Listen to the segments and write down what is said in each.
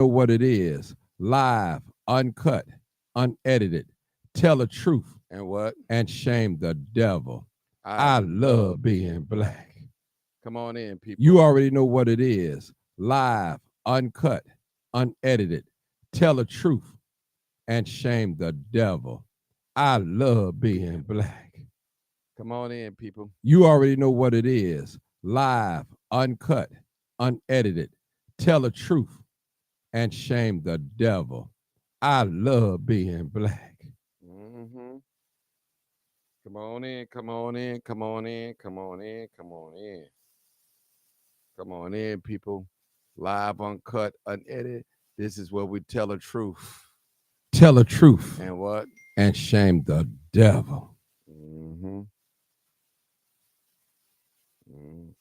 Know what it is. Live, uncut, unedited. Tell the truth And what? and shame the devil. I I love love being being black. black. Come on in, You people. already know what it is. Live, uncut, unedited. Tell the truth and shame the devil. I love being black. Come on in, people. You already know what it is. Live, uncut, unedited. Tell the truth and shame the devil. I love being black. Mm-hmm. Come on in, come on in, come on in, come on in, come on in. Come on in, people. Live, uncut, unedited. This is where we tell the truth. Tell the truth And what? and shame the devil. Mm-hmm.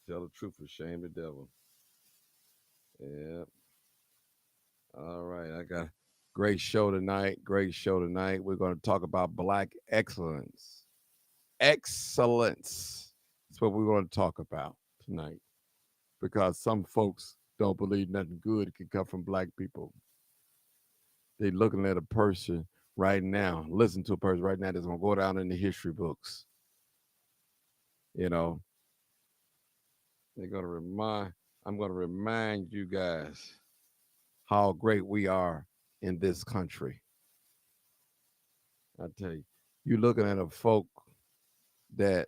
Tell the truth and shame the devil. Yeah. All right. I got a great show tonight. Great show tonight. We're going to talk about black excellence. Excellence. That's what we're going to talk about tonight. Because some folks don't believe nothing good can come from black people. They're looking at a person right now, listen to a person right now that's going to go down in the history books. You know, they're going to I'm going to remind you guys how great we are in this country. I tell you, you're looking at a folk that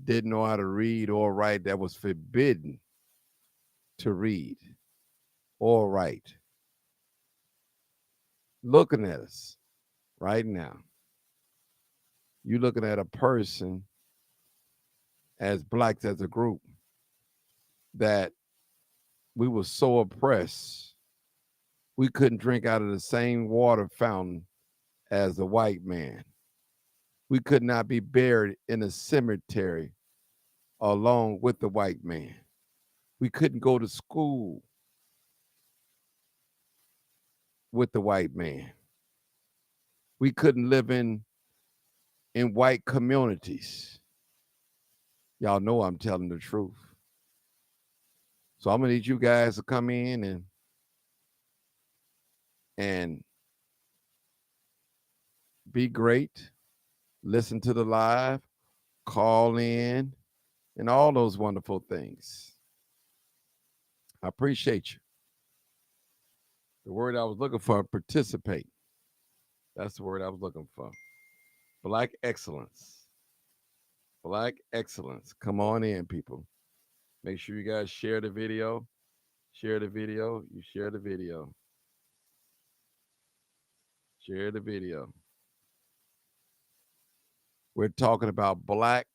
didn't know how to read or write, that was forbidden to read or write. Looking at us right now, you're looking at a person as blacks as a group that we were so oppressed we couldn't drink out of the same water fountain as the white man. We could not be buried in a cemetery along with the white man. We couldn't go to school with the white man. We couldn't live in white communities. Y'all know I'm telling the truth. So I'm gonna need you guys to come in and be great. Listen to the live, call in, and all those wonderful things. I appreciate you. The word I was looking for, participate. That's the word I was looking for. Black excellence. Black excellence. Come on in, people. Make sure you guys share the video. Share the video. You share the video. Share the video. We're talking about black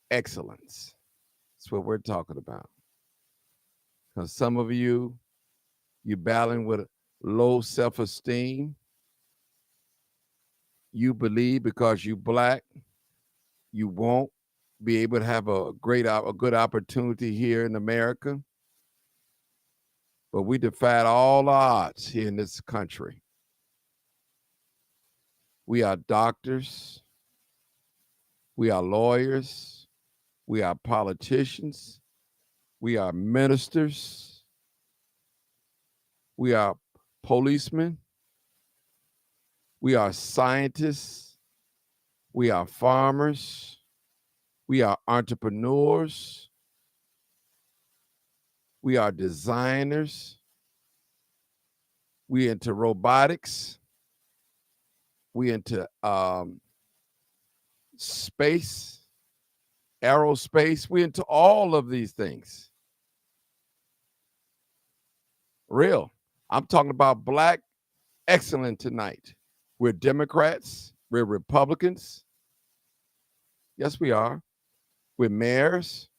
excellence. That's what we're talking about. Because some of you battling with low self-esteem. You believe because you black, you won't be able to have a good opportunity here in America. But we defied all odds here in this country. We are doctors, we are lawyers, we are politicians, we are ministers, we are policemen, we are scientists, we are farmers, we are entrepreneurs, we are designers, we into robotics, we into space, aerospace, we into all of these things. Real. I'm talking about black excellent tonight. We're Democrats, we're Republicans. Yes, we are. We're mayors,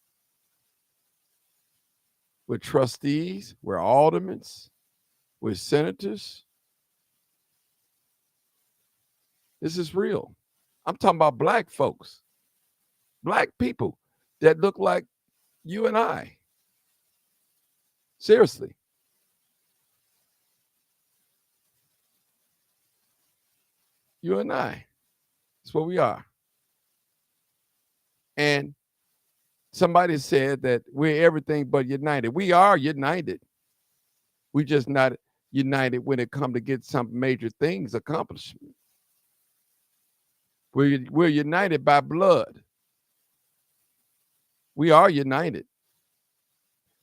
we're trustees, we're aldermen, we're senators. This is real. I'm talking about black folks, black people that look like you and I. Seriously. You and I. That's what we are. And somebody said that we're everything but united. We are united. We just not united when it comes to get some major things accomplished. We're united by blood. We are united.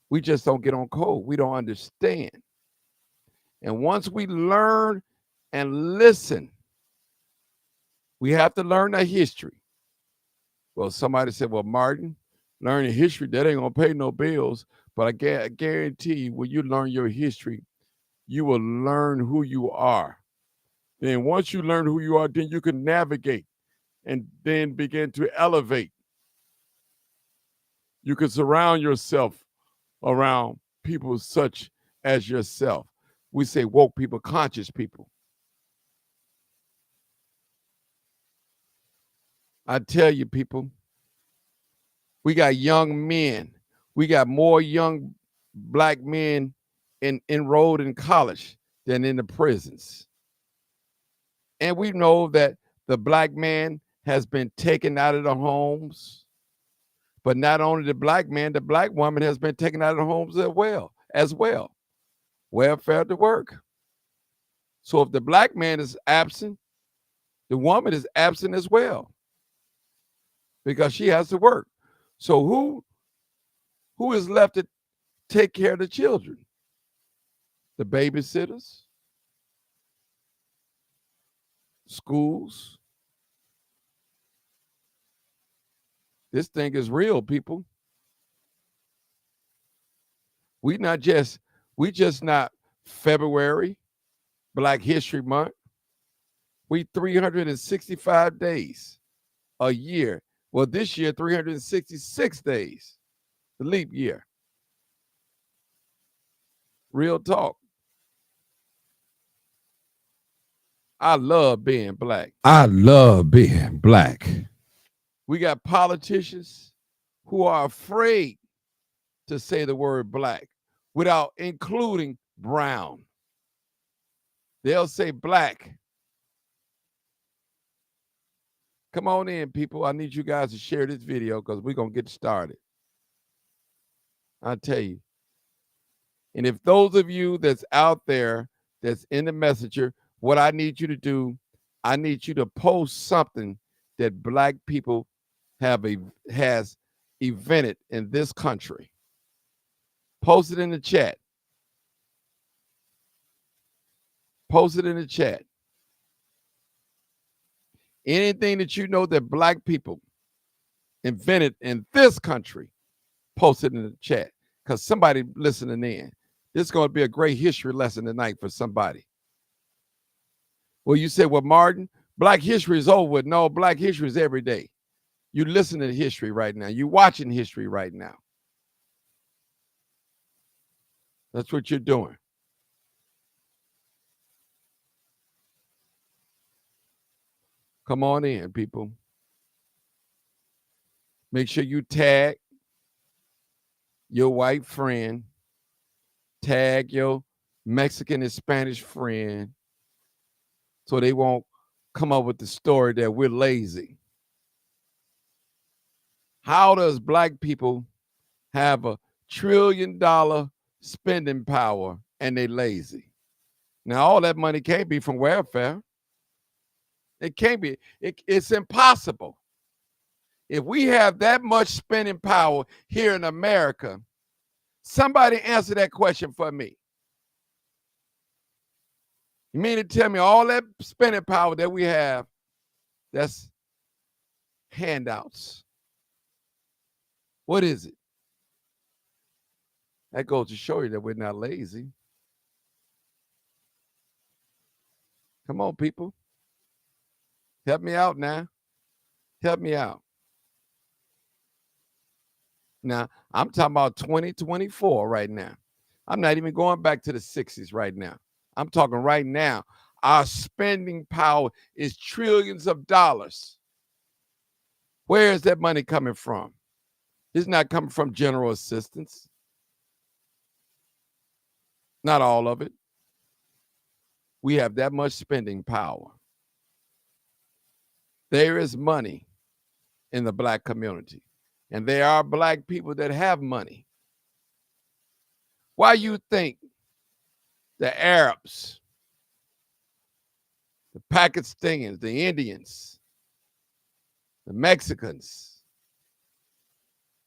We just don't get on code. We don't understand. And once we learn and listen, we have to learn our history. Well, somebody said, well, Martin, learning history, that ain't going to pay no bills. But I guarantee you, when you learn your history, you will learn who you are. Then once you learn who you are, then you can navigate and then begin to elevate. You can surround yourself around people such as yourself. We say woke people, conscious people. I tell you, people, we got young men. We got more young black men enrolled in college than in the prisons. And we know that the black man has been taken out of the homes. But not only the black man, the black woman has been taken out of the homes as well. Welfare to work. So if the black man is absent, the woman is absent as well because she has to work. So who is left to take care of the children? The babysitters, schools. This thing is real, people. We just not February, Black History Month. We 365 days a year. Well, this year, 366 days, the leap year. Real talk. I love being black. I love being black. We got politicians who are afraid to say the word black without including brown. They'll say black. Come on in, people. I need you guys to share this video because we're going to get started. I'll tell you. And if those of you that's out there that's in the messenger, what I need you to do, I need you to post something that black people has invented in this country. Post it in the chat. Post it in the chat. Anything that you know that black people invented in this country, post it in the chat because somebody listening in. This is going to be a great history lesson tonight for somebody. Well, you say, well, Martin, black history is over with. No, black history is every day. You listen to history right now. You're watching history right now. That's what you're doing. Come on in, people. Make sure you tag your white friend, tag your Mexican and Spanish friend, so they won't come up with the story that we're lazy. How does black people have $1 trillion spending power and they lazy? Now, all that money can't be from welfare. It can't be. It's impossible. If we have that much spending power here in America, somebody answer that question for me. You mean to tell me all that spending power that we have, that's handouts? What is it? That goes to show you that we're not lazy. Come on, people. Help me out now. Help me out. Now, I'm talking about 2024 right now. I'm not even going back to the 60s right now. I'm talking right now. Our spending power is trillions of dollars. Where is that money coming from? It's not coming from general assistance. Not all of it. We have that much spending power. There is money in the black community. And there are black people that have money. Why you think the Arabs, the Pakistanis, the Indians, the Mexicans,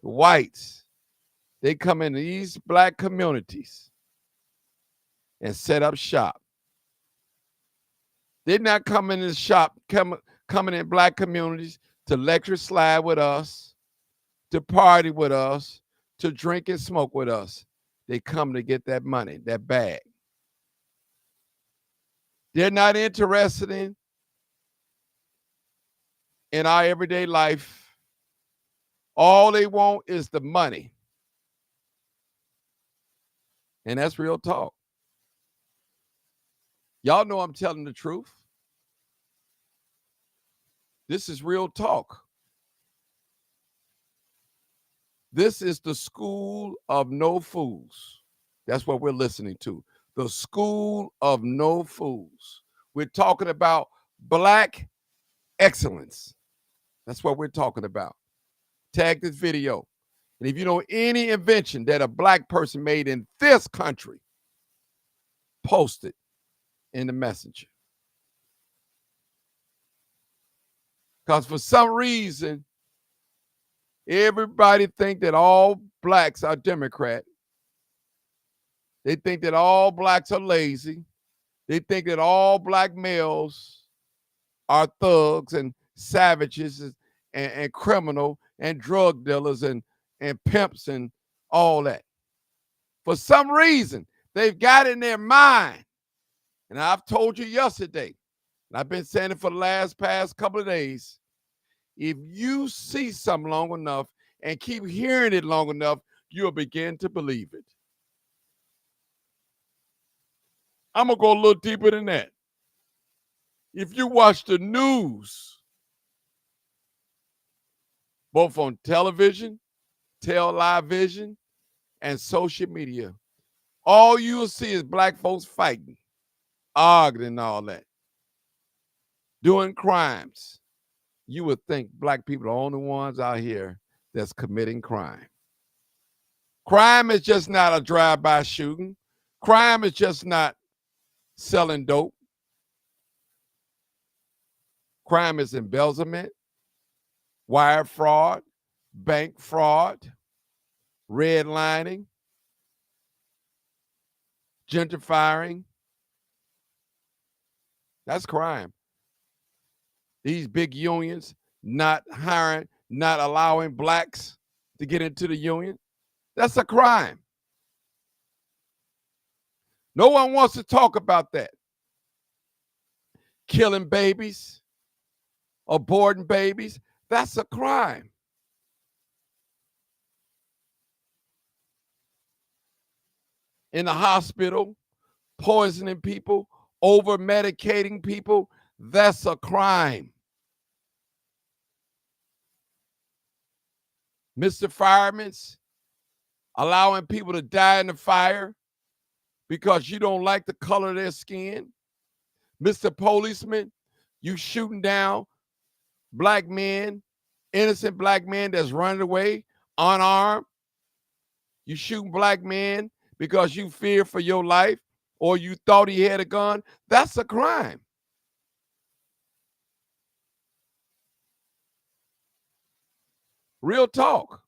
the whites, they come into these black communities and set up shop. They're not coming in the shop, coming in black communities to lecture slide with us, to party with us, to drink and smoke with us. They come to get that money, that bag. They're not interested in our everyday life. All they want is the money. And that's real talk. Y'all know I'm telling the truth. This is real talk. This is the school of no fools. That's what we're listening to. The school of no fools. We're talking about black excellence. That's what we're talking about. Tag this video. And if you know any invention that a black person made in this country, post it in the messenger. Because for some reason, everybody think that all blacks are Democrat. They think that all blacks are lazy. They think that all black males are thugs and savages and criminal and drug dealers and pimps and all that. For some reason, they've got in their mind, and I've told you yesterday, and I've been saying it for the past couple of days, if you see something long enough and keep hearing it long enough, you'll begin to believe it. I'm going to go a little deeper than that. If you watch the news, both on television, television, and social media, all you'll see is black folks fighting, arguing and all that, doing crimes. You would think black people are the only ones out here that's committing crime. Crime is just not a drive-by shooting. Crime is just not selling dope. Crime is embezzlement, wire fraud, bank fraud, redlining, gentrifying. That's crime. These big unions not hiring, not allowing blacks to get into the union. That's a crime. No one wants to talk about that. Killing babies, aborting babies, that's a crime. In the hospital, poisoning people, over-medicating people, that's a crime. Mr. Fireman's allowing people to die in the fire because you don't like the color of their skin. Mr. Policeman, you shooting down black men, innocent black men that's running away unarmed. You shooting black men because you fear for your life or you thought he had a gun. That's a crime. Real talk.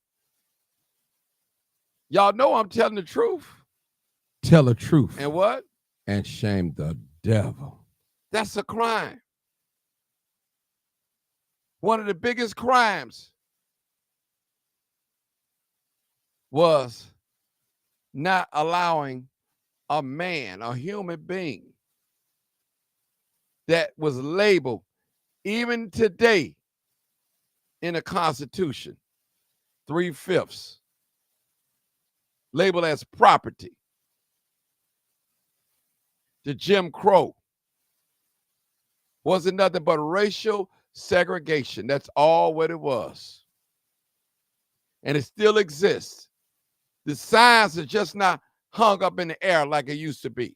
Y'all know I'm telling the truth. Tell the truth. And what? And shame the devil. That's a crime. One of the biggest crimes was not allowing a man, a human being that was labeled, even today in the Constitution, 3/5, labeled as property. The Jim Crow wasn't nothing but racial segregation. That's all what it was. And it still exists. The signs are just not hung up in the air like it used to be.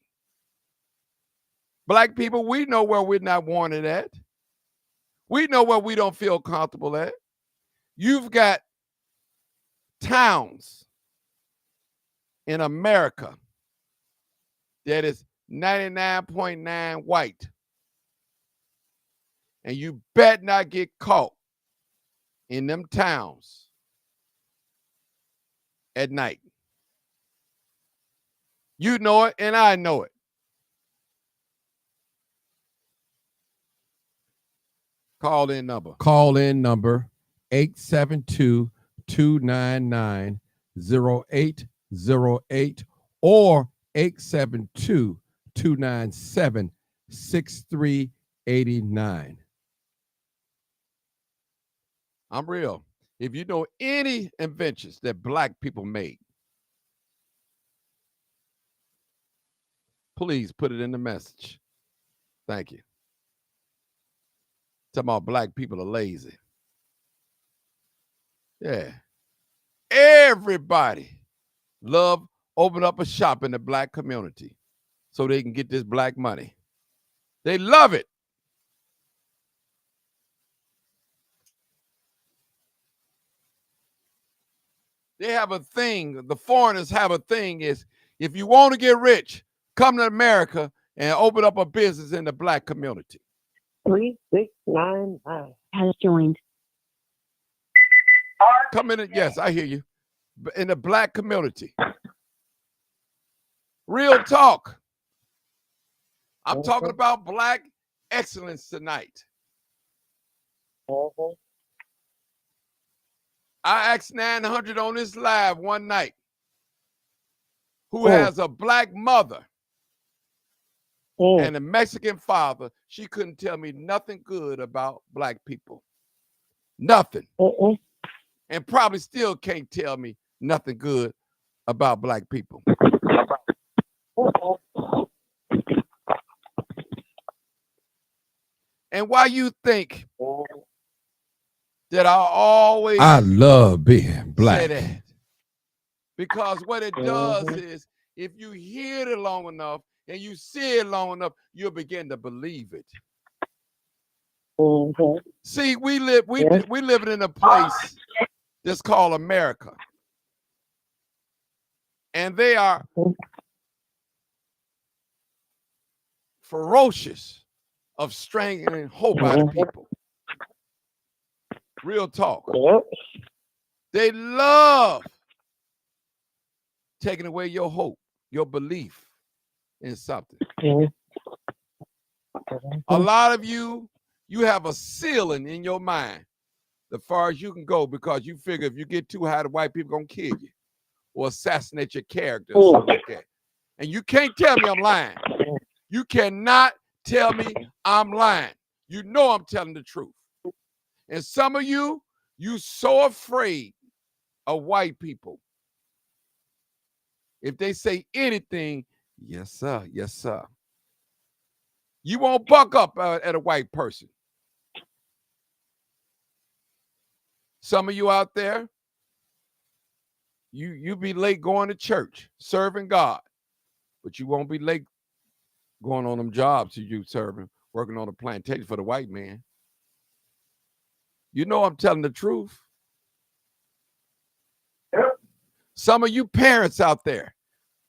Black people, we know where we're not wanted at. We know where we don't feel comfortable at. You've got towns in America that is 99.9 white. And you bet not get caught in them towns at night. You know it, and I know it. Call in number 872-299-0808 or 872-297-6389. I'm real. If you know any inventions that black people made, please put it in the message. Thank you. Talking about black people are lazy. Yeah. Everybody love open up a shop in the black community so they can get this black money. They love it. They have a thing. The foreigners have a thing is if you want to get rich, come to America and open up a business in the black community. 3699 has joined. Come in. Yes, I hear you. In the black community. Real talk. I'm talking about black excellence tonight. I asked 900 on this live one night who has a black mother and a Mexican father. She couldn't tell me nothing good about black people. Nothing. And probably still can't tell me nothing good about black people. And why you think that I love being black. say that? Because what it does is if you hear it long enough and you see it long enough, you'll begin to believe it. See, we living in a place that's called America. And they are ferocious of strangling hope out of people. Real talk. They love taking away your hope, your belief in something. A lot of you have a ceiling in your mind as far as you can go because you figure if you get too high, the white people gonna kill you or assassinate your character or something like that. And you can't tell me I'm lying. You cannot tell me I'm lying. You know I'm telling the truth. And some of you so afraid of white people. If they say anything, yes, sir, yes, sir. You won't buck up at a white person. Some of you out there, you be late going to church, serving God, but you won't be late going on them jobs you serving, working on a plantation for the white man. You know I'm telling the truth. Some of you parents out there,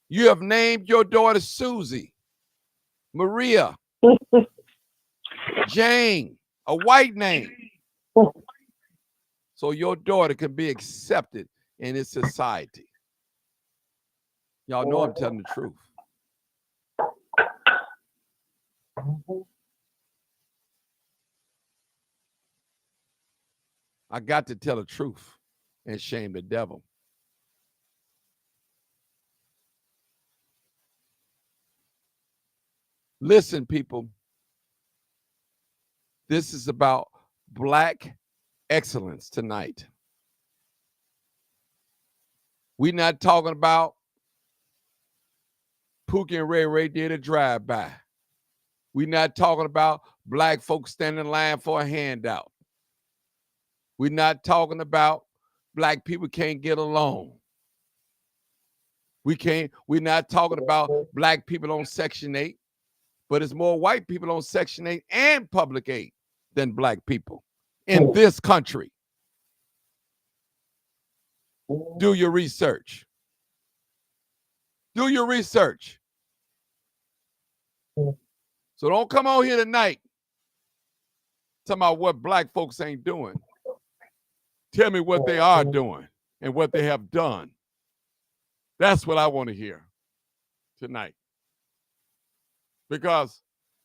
you have named your daughter Susie, Maria, Jane, a white name, so your daughter can be accepted in this society. Y'all know I'm telling the truth. I got to tell the truth and shame the devil. Listen, people, this is about black excellence tonight. We're not talking about Pookie and Ray Ray did a drive-by. We're not talking about black folks standing in line for a handout. We're not talking about black people can't get along. We're not talking about black people on Section 8, but it's more white people on Section 8 and Public 8 than black people in this country. Do your research. Do your research. So don't come on here tonight talking about what black folks ain't doing. Tell me what they are doing and what they have done. That's what I want to hear tonight. Because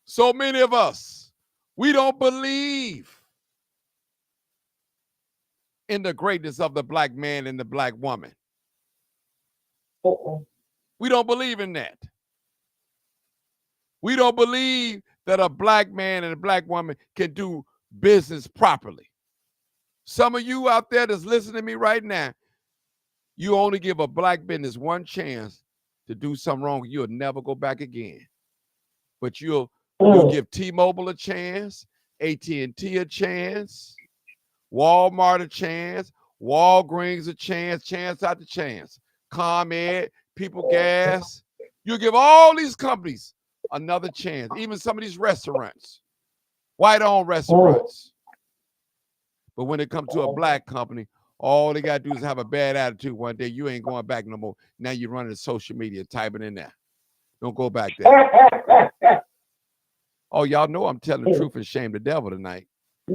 so many of us, we don't believe in the greatness of the black man and the black woman. We don't believe in that. We don't believe that a black man and a black woman can do business properly. Some of you out there that's listening to me right now, you only give a black business one chance to do something wrong, you'll never go back again. But you'll give T-Mobile a chance, AT&T a chance, Walmart a chance, Walgreens a chance after chance, ComEd, People Gas. You'll give all these companies another chance, even some of these restaurants, white-owned restaurants. But when it comes to a black company, all they got to do is have a bad attitude one day. You ain't going back no more. Now you're running social media, typing in there. Don't go back there. Oh, y'all know I'm telling the truth and shame the devil tonight.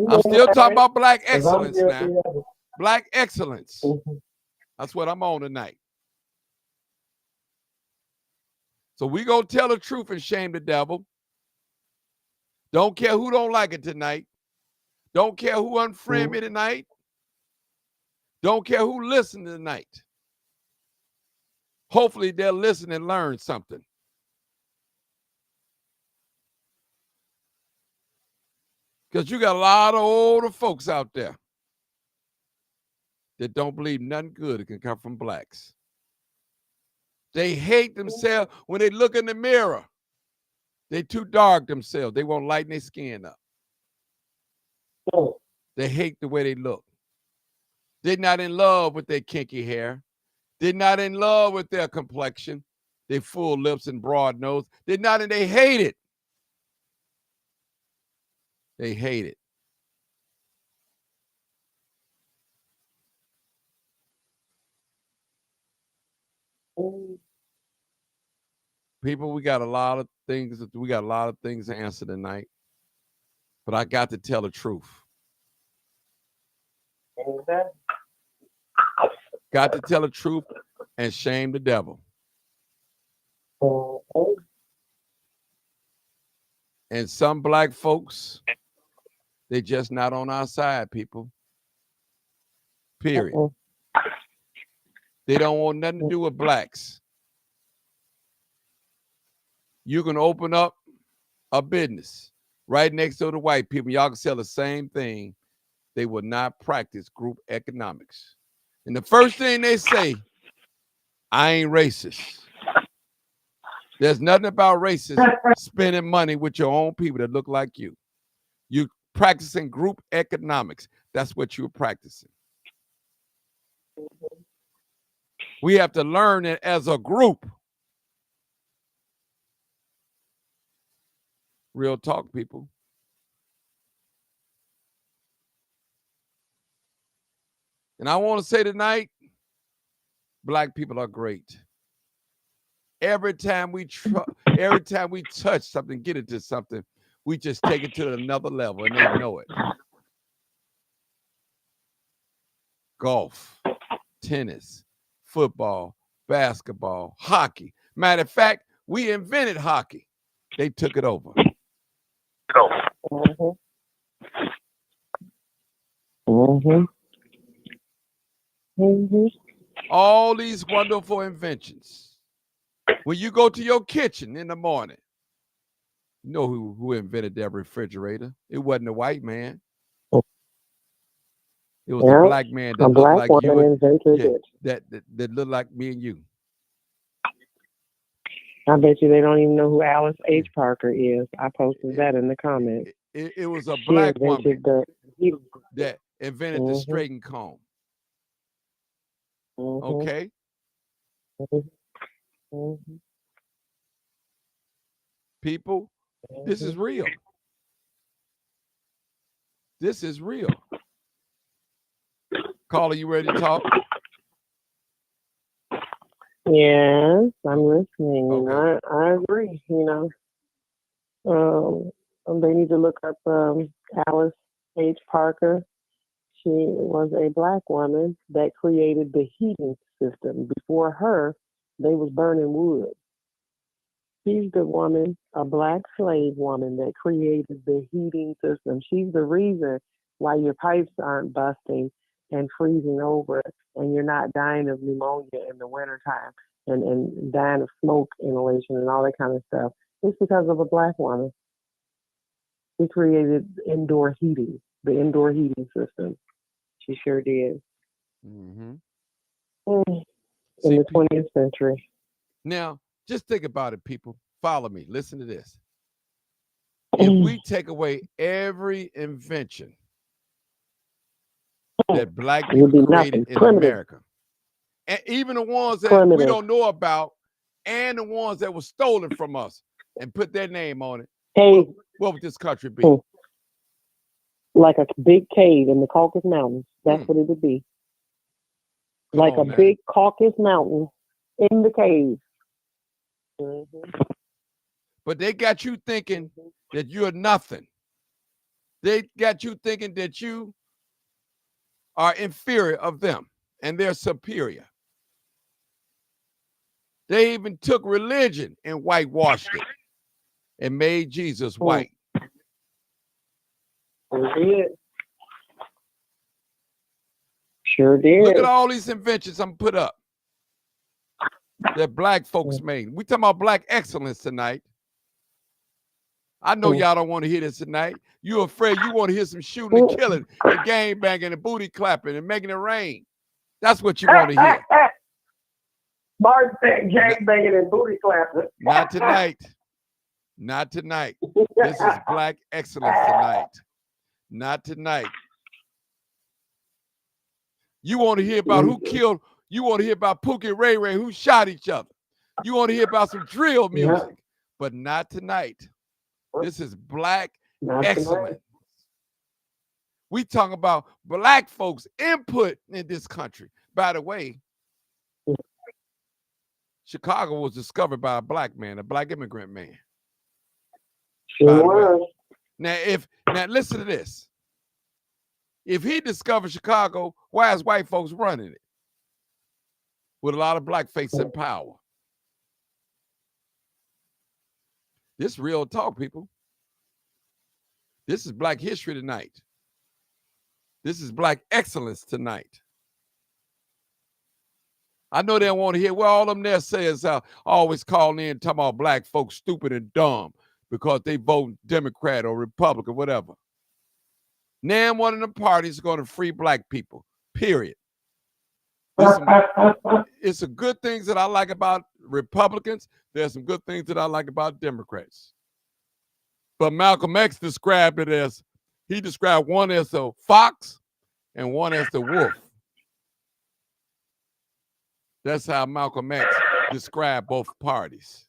I'm still talking about black excellence now. Black excellence. That's what I'm on tonight. So we gonna tell the truth and shame the devil. Don't care who don't like it tonight. Don't care who unfriend me tonight. Don't care who listen tonight. Hopefully they'll listen and learn something. Because you got a lot of older folks out there that don't believe nothing good can come from blacks. They hate themselves when they look in the mirror. They too dark themselves. They won't lighten their skin up. They hate the way they look. They're not in love with their kinky hair. They're not in love with their complexion, their full lips and broad nose. They hate it. They hate it. People, we got a lot of things to answer tonight. But I got to tell the truth. Got to tell the truth and shame the devil. And some black folks, they just not on our side, people. Period. They don't want nothing to do with blacks. You can open up a business right next door to white people. Y'all can sell the same thing. They will not practice group economics. And the first thing they say, I ain't racist. There's nothing about racist spending money with your own people that look like you. You practicing group economics. That's what you're practicing. We have to learn it as a group. Real talk, people. And I want to say tonight, black people are great. Every time we touch something, get into something, we just take it to another level, and they know it. Golf, tennis, football, basketball, hockey. Matter of fact, we invented hockey. They took it over. All these wonderful inventions. When you go to your kitchen in the morning, you know who invented that refrigerator? It wasn't a white man. It was a black man that looked like you. That looked like me and you. I bet you they don't even know who Alice H. Parker is. I posted that in the comments. It was a black woman that invented the straightened comb. Okay? People, this is real. This is real. Caller, you ready to talk? Yes, I'm listening. Okay. I agree, They need to look up Alice H. Parker. She was a black woman that created the heating system. Before her, they was burning wood. She's the woman, a black slave woman that created the heating system. She's the reason why your pipes aren't busting and freezing over and you're not dying of pneumonia in the wintertime and dying of smoke inhalation and all that kind of stuff. It's because of a black woman. She created indoor heating, the indoor heating system. She sure did. Mm-hmm. In the 20th century. Now, just think about it, people. Follow me. Listen to this. If we take away every invention that black people created in America, and even the ones that we don't know about, and the ones that were stolen from us, and put their name on it, what would this country be? Like a big cave in the Caucasus Mountains. That's what it would be. Like a big Caucasus Mountain in the cave. Mm-hmm. But they got you thinking that you're nothing. They got you thinking that you are inferior of them and they're superior. They even took religion and whitewashed it and made Jesus white. Sure did. Sure did. Look at all these inventions I'm put up that black folks made. We talking about black excellence tonight. I know y'all don't want to hear this tonight. You're afraid you want to hear some shooting and killing and gang banging and booty clapping and making it rain. That's what you want to hear. Martin said gang banging and booty clapping. Not tonight. Not tonight. This is black excellence tonight. Not tonight. You want to hear about who killed, you want to hear about Pookie and Ray Ray who shot each other. You want to hear about some drill music, but not tonight. This is black excellence. We talk about black folks' input in this country. By the way, Chicago was discovered by a black man, a black immigrant man. Sure. Now, listen to this. If he discovered Chicago, why is white folks running it? With a lot of black face in power. This real talk, people. This is black history tonight. This is black excellence tonight. I know they don't want to hear, well, all of them there says always calling in talking about black folks stupid and dumb because they vote Democrat or Republican, whatever. Name one of the parties going to free black people, period. It's some good things that I like about Republicans. There's some good things that I like about Democrats. But Malcolm X described it as, he described one as a fox and one as the wolf. That's how Malcolm X described both parties.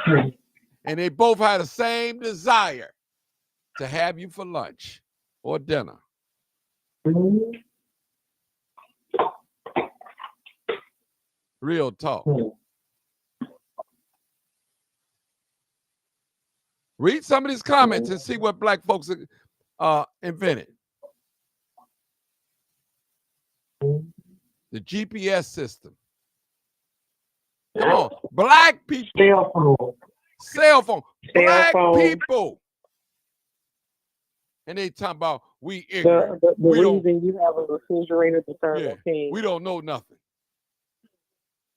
And they both had the same desire to have you for lunch or dinner. Real talk. Read some of these comments and see what black folks invented. The GPS system. Come on, black people. Cell phone. Black people. And they talking about we ignorant. The reason you have a refrigerator to serve a king. We don't know nothing.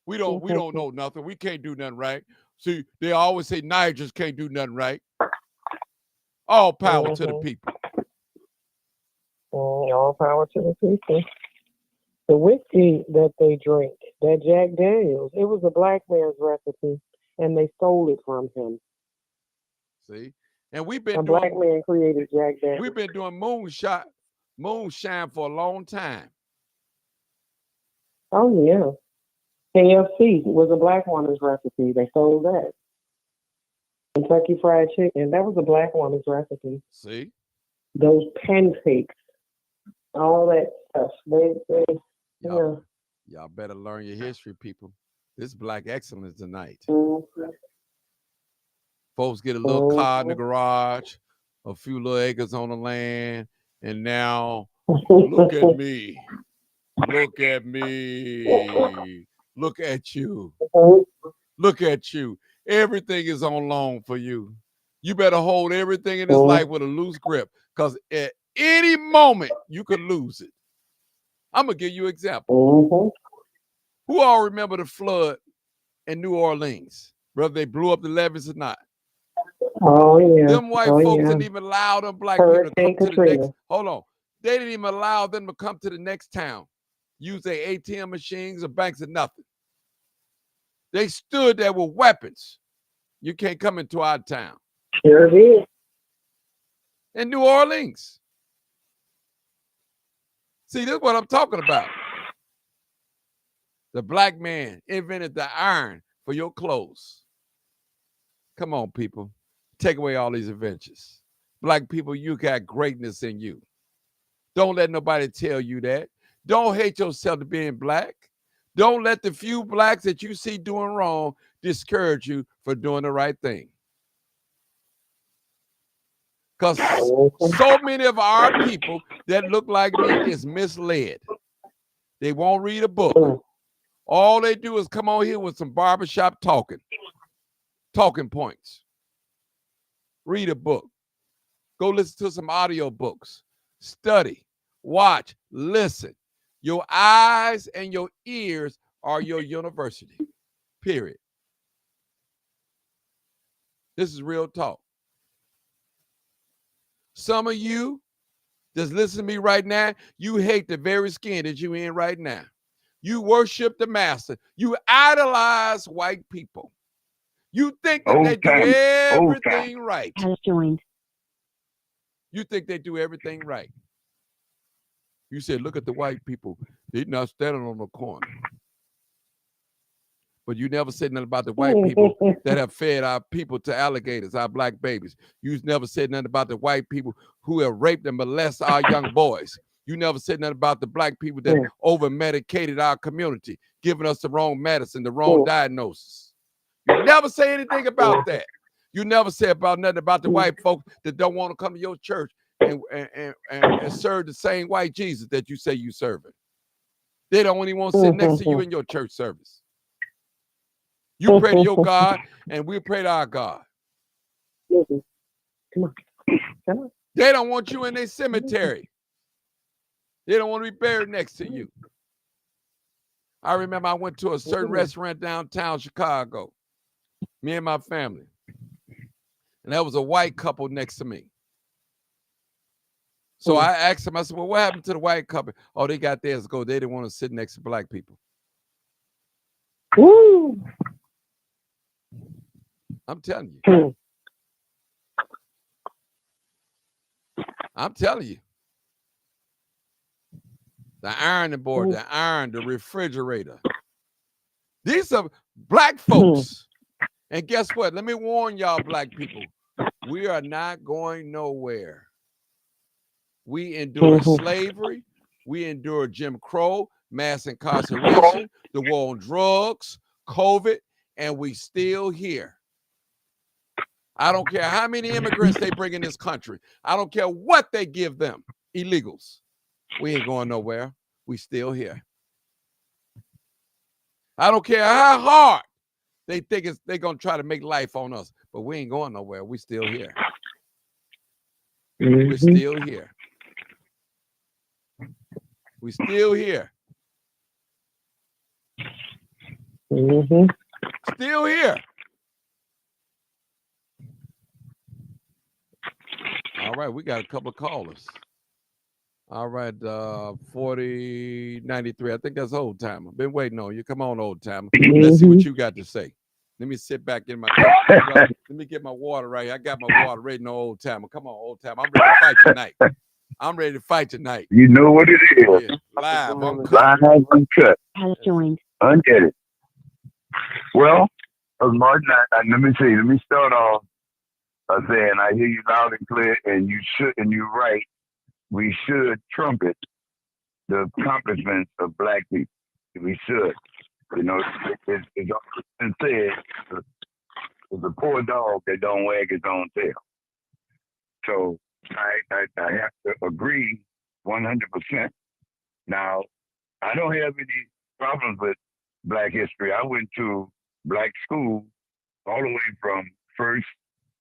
We don't know nothing. We can't do nothing right. See, they always say Nigerians can't do nothing right. All power to the people. All power to the people. The whiskey that they drink, that Jack Daniels, it was a black man's recipe, and they stole it from him. See? And we've been black man created Jack Daniels. We've been doing moonshine for a long time. Oh, yeah. KFC was a black woman's recipe. They stole that. Kentucky Fried Chicken, that was a black woman's recipe. See? Those pancakes, all that stuff. Y'all better learn your history, people. This is black excellence tonight. Folks get a little car in the garage, a few little acres on the land, and now look at me. Look at me. Look at you. Look at you. Everything is on loan for you. You better hold everything in this life with a loose grip, because at any moment you could lose it. I'm going to give you an example. Who all remember the flood in New Orleans, whether they blew up the levees or not? Oh, yeah. Them white folks didn't even allow them black people to come to the next. Hold on. They didn't even allow them to come to the next town, use their ATM machines or banks or nothing. They stood there with weapons. You can't come into our town. Sure did. In New Orleans. See, this is what I'm talking about. The black man invented the iron for your clothes. Come on, people. Take away all these inventions. Black people, you got greatness in you. Don't let nobody tell you that. Don't hate yourself to being black. Don't let the few blacks that you see doing wrong discourage you for doing the right thing. Because so many of our people that look like me is misled. They won't read a book. All they do is come on here with some barbershop talking points. Read a book. Go listen to some audio books. Study, watch, listen. Your eyes and your ears are your university, period. This is real talk. Some of you that's listening to me right now, you hate the very skin that you're in right now. You worship the master. You idolize white people. You think that they do everything right. Has joined. You think they do everything right. You said, look at the white people. They're not standing on the corner. But you never said nothing about the white people that have fed our people to alligators, our black babies. You never said nothing about the white people who have raped and molested our young boys. You never said nothing about the black people that over-medicated our community, giving us the wrong medicine, the wrong diagnosis. You never say anything about that. You never say about nothing about the white folks that don't want to come to your church and serve the same white Jesus that you say you serving. They don't even want to sit next to you in your church service. You pray to your God, and we pray to our God. Come on. They don't want you in their cemetery. They don't want to be buried next to you. I remember I went to a certain restaurant downtown Chicago, me and my family. And there was a white couple next to me. So I asked them, I said, well, what happened to the white couple? Oh, they got theirs to go. They didn't want to sit next to black people. Woo. I'm telling you. I'm telling you. The ironing board, the iron, the refrigerator. These are black folks. And guess what? Let me warn y'all, black people. We are not going nowhere. We endure slavery. We endure Jim Crow, mass incarceration, the war on drugs, COVID, and we still here. I don't care how many immigrants they bring in this country. I don't care what they give them, illegals. We ain't going nowhere. We still here. I don't care how hard they think they're going to try to make life on us, but we ain't going nowhere. We still here. We're still here. We still here. Still here. All right, we got a couple of callers. All right, 4093. I think that's old timer. Been waiting on you. Come on, old timer. Let's see what you got to say. Let me sit back in my let me get my water right here. I got my water ready, no old timer. Come on, old timer. I'm ready to fight tonight. I'm ready to fight tonight. You know what it is. Yeah. Live, uncut. Live, uncut. Has joined. Unedited. Well, Martin, let me see. Let me start off by saying I hear you loud and clear, and you should, and you're right. We should trumpet the accomplishments of black people. We should. You know, it's often said is a poor dog that don't wag his own tail. So I have to agree 100%. Now, I don't have any problems with Black history. I went to Black school all the way from first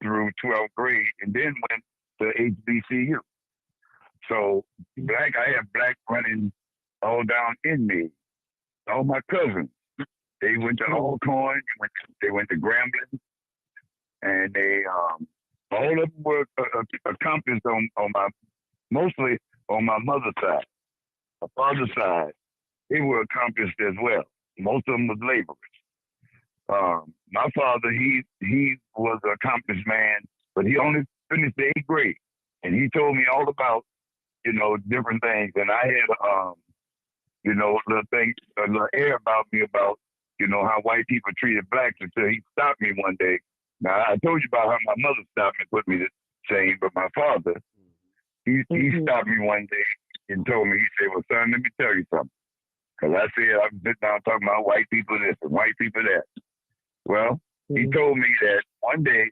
through 12th grade, and then went to HBCU. So Black, I have Black running all down in me. All my cousins, they went to Alcorn, they went to Grambling, and they all of them were accomplished on my, mostly on my mother's side. My father's side, they were accomplished as well. Most of them was laborers. My father, he was an accomplished man, but he only finished the 8th grade, and he told me all about, different things. And I had, a little air about me about, how white people treated Blacks until he stopped me one day. Now, I told you about how my mother stopped me and put me to shame, but my father, he stopped me one day and told me, he said, well, son, let me tell you something. Because I said, I'm sitting down talking about white people this and white people that. Well, he told me that one day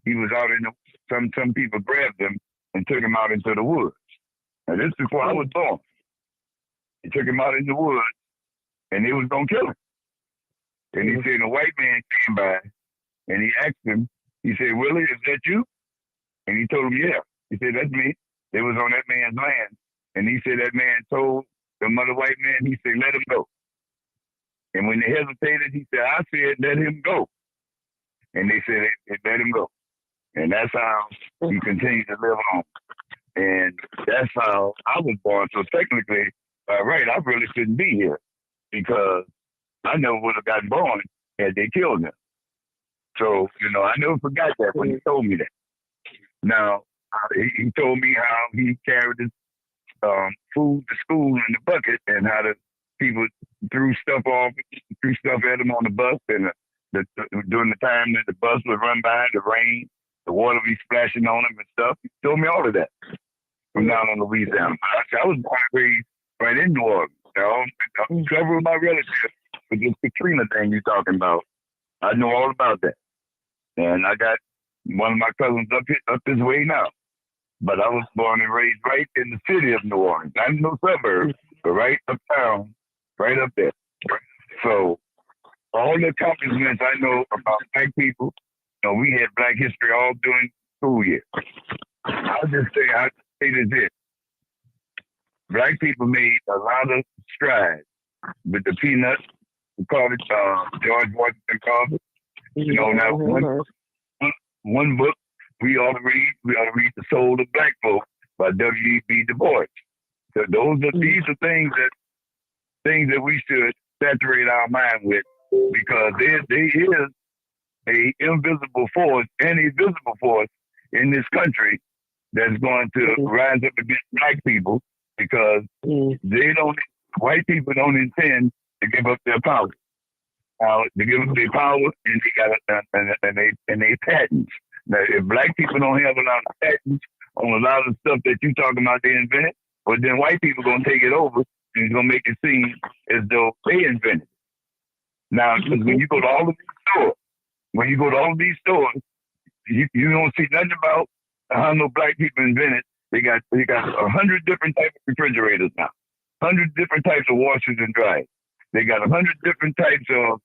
he was out in some people grabbed him and took him out into the woods. Now, this is before I was born. He took him out in the woods, and they was going to kill him. And he said, a white man came by, and he asked him, he said, Willie, is that you? And he told him, yeah. He said, that's me. They was on that man's land. And he said that man told the other white man, he said, let him go. And when they hesitated, he said, I said, let him go. And they said, let him go. And that's how he continued to live on. And that's how I was born. So technically, by right, I really shouldn't be here because I never would have gotten born had they killed him. So, I never forgot that when he told me that. Now, he told me how he carried his food to school in the bucket and how the people threw stuff at him on the bus, and during the time that the bus would run by, the rain, the water would be splashing on him and stuff. He told me all of that from down in Louisiana. I was born and raised right in New Orleans. Several of my relatives with this Katrina thing you're talking about, I know all about that. And I got one of my cousins up this way now. But I was born and raised right in the city of New Orleans, not in no suburbs, but right uptown, right up there. So all the accomplishments I know about Black people, we had Black history all during school year. I'll just say this. Black people made a lot of strides with the Peanuts. We called it George Washington Carver. Now one book we ought to read The Soul of Black Folk by W.E.B. Du Bois. So these are things that we should saturate our mind with, because there is a invisible force and a visible force in this country that's going to rise up against Black people, because white people don't intend to give up their power. They give up their power, and they patents. Now, if Black people don't have a lot of patents on a lot of stuff that you talking about they invented, well, then white people gonna take it over and it's gonna make it seem as though they invented it. Now, when you go to all of these stores, you don't see nothing about how no Black people invented. They got 100 different types of refrigerators now, 100 different types of washers and dryers. They got 100 different types of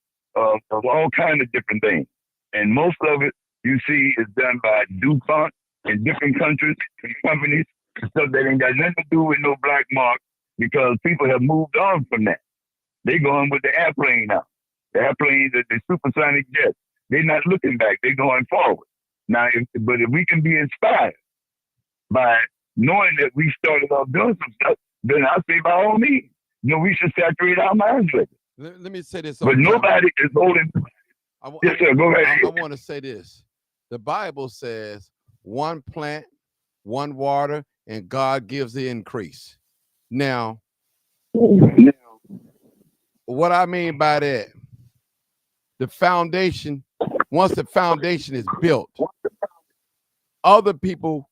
all kinds of different things, and most of it you see is done by DuPont in different countries and companies, stuff that ain't got nothing to do with no Black mark, because people have moved on from that. They going with the airplane now. The airplanes, the supersonic jets. They're not looking back. They're going forward. Now, but if we can be inspired by knowing that we started off doing some stuff, then I say by all means, we should saturate our minds with it. Let me say this. But nobody is holding. Yes, sir. Go ahead. I want to say this. The Bible says, one plant, one water, and God gives the increase. Now, what I mean by that, the foundation, once the foundation is built, other people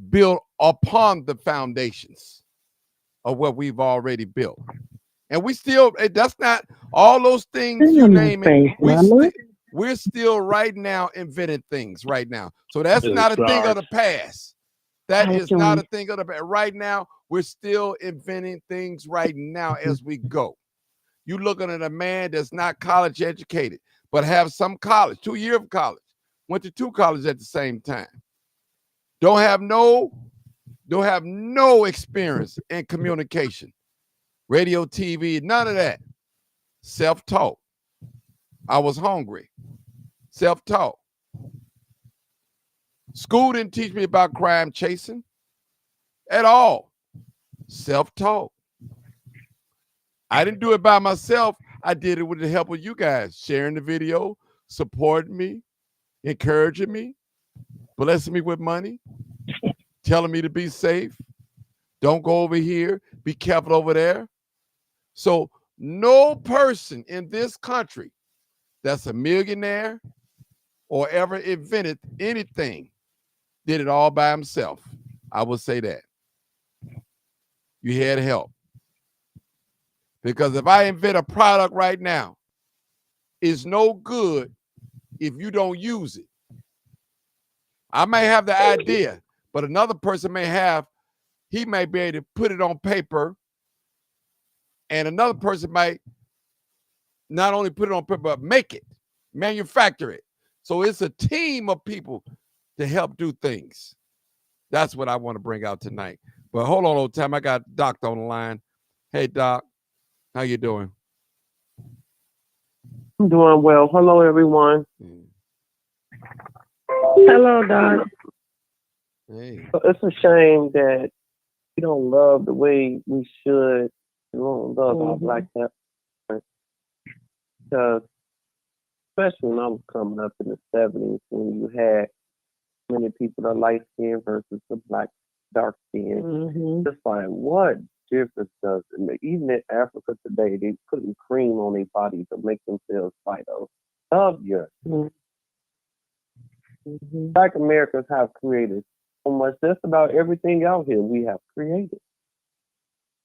build upon the foundations of what we've already built. And we still, that's not all those things you name it. We're still right now inventing things right now. So that's Yes, not a thing sir. of the past. That Hi, is not Johnny. a thing of the past. Right now, we're still inventing things right now as we go. You looking at a man that's not college educated, but have some college, 2 years of college, went to 2 colleges at the same time. Don't have no experience in communication, radio, TV, none of that. Self-taught. I was hungry. Self-taught. School didn't teach me about crime chasing at all. Self-taught. I didn't do it by myself. I did it with the help of you guys, sharing the video, supporting me, encouraging me, blessing me with money, telling me to be safe. Don't go over here. Be careful over there. So no person in this country that's a millionaire or ever invented anything did it all by himself. I will say that. You had help. Because if I invent a product right now, it's no good if you don't use it. I may have the idea, but another person he may be able to put it on paper, and another person might not only put it on paper, but make it, manufacture it. So it's a team of people to help do things. That's what I want to bring out tonight. But hold on, old time. I got Doc on the line. Hey, Doc, how you doing? I'm doing well. Hello, everyone. Hello, Doc. Hey. It's a shame that we don't love the way we should. We don't love our black people. Because especially when I was coming up in the 70s, when you had many people that are light skinned versus the black dark skinned. Just like, what difference does it make? Even in Africa today, they putting cream on their body to make themselves vital. Obvious. Black Americans have created so much. Just about everything out here we have created.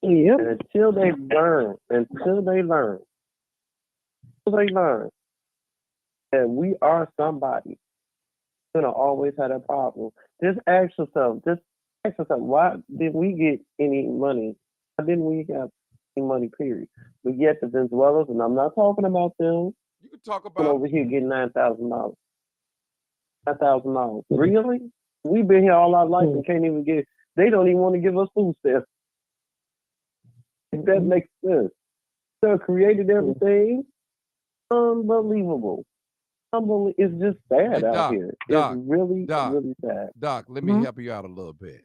Yep. And until they learn that we are somebody, gonna always have that problem. Just ask yourself, why didn't we get any money? Why didn't we get any money, period? But yet the Venezuelans, and I'm not talking about them, you can talk about over here getting $9,000. $9,000. Really? We've been here all our life and can't even get, they don't even want to give us food stamps. If that makes sense. So created everything. Unbelievable. It's just sad out here. It's really sad. Doc, let me help you out a little bit.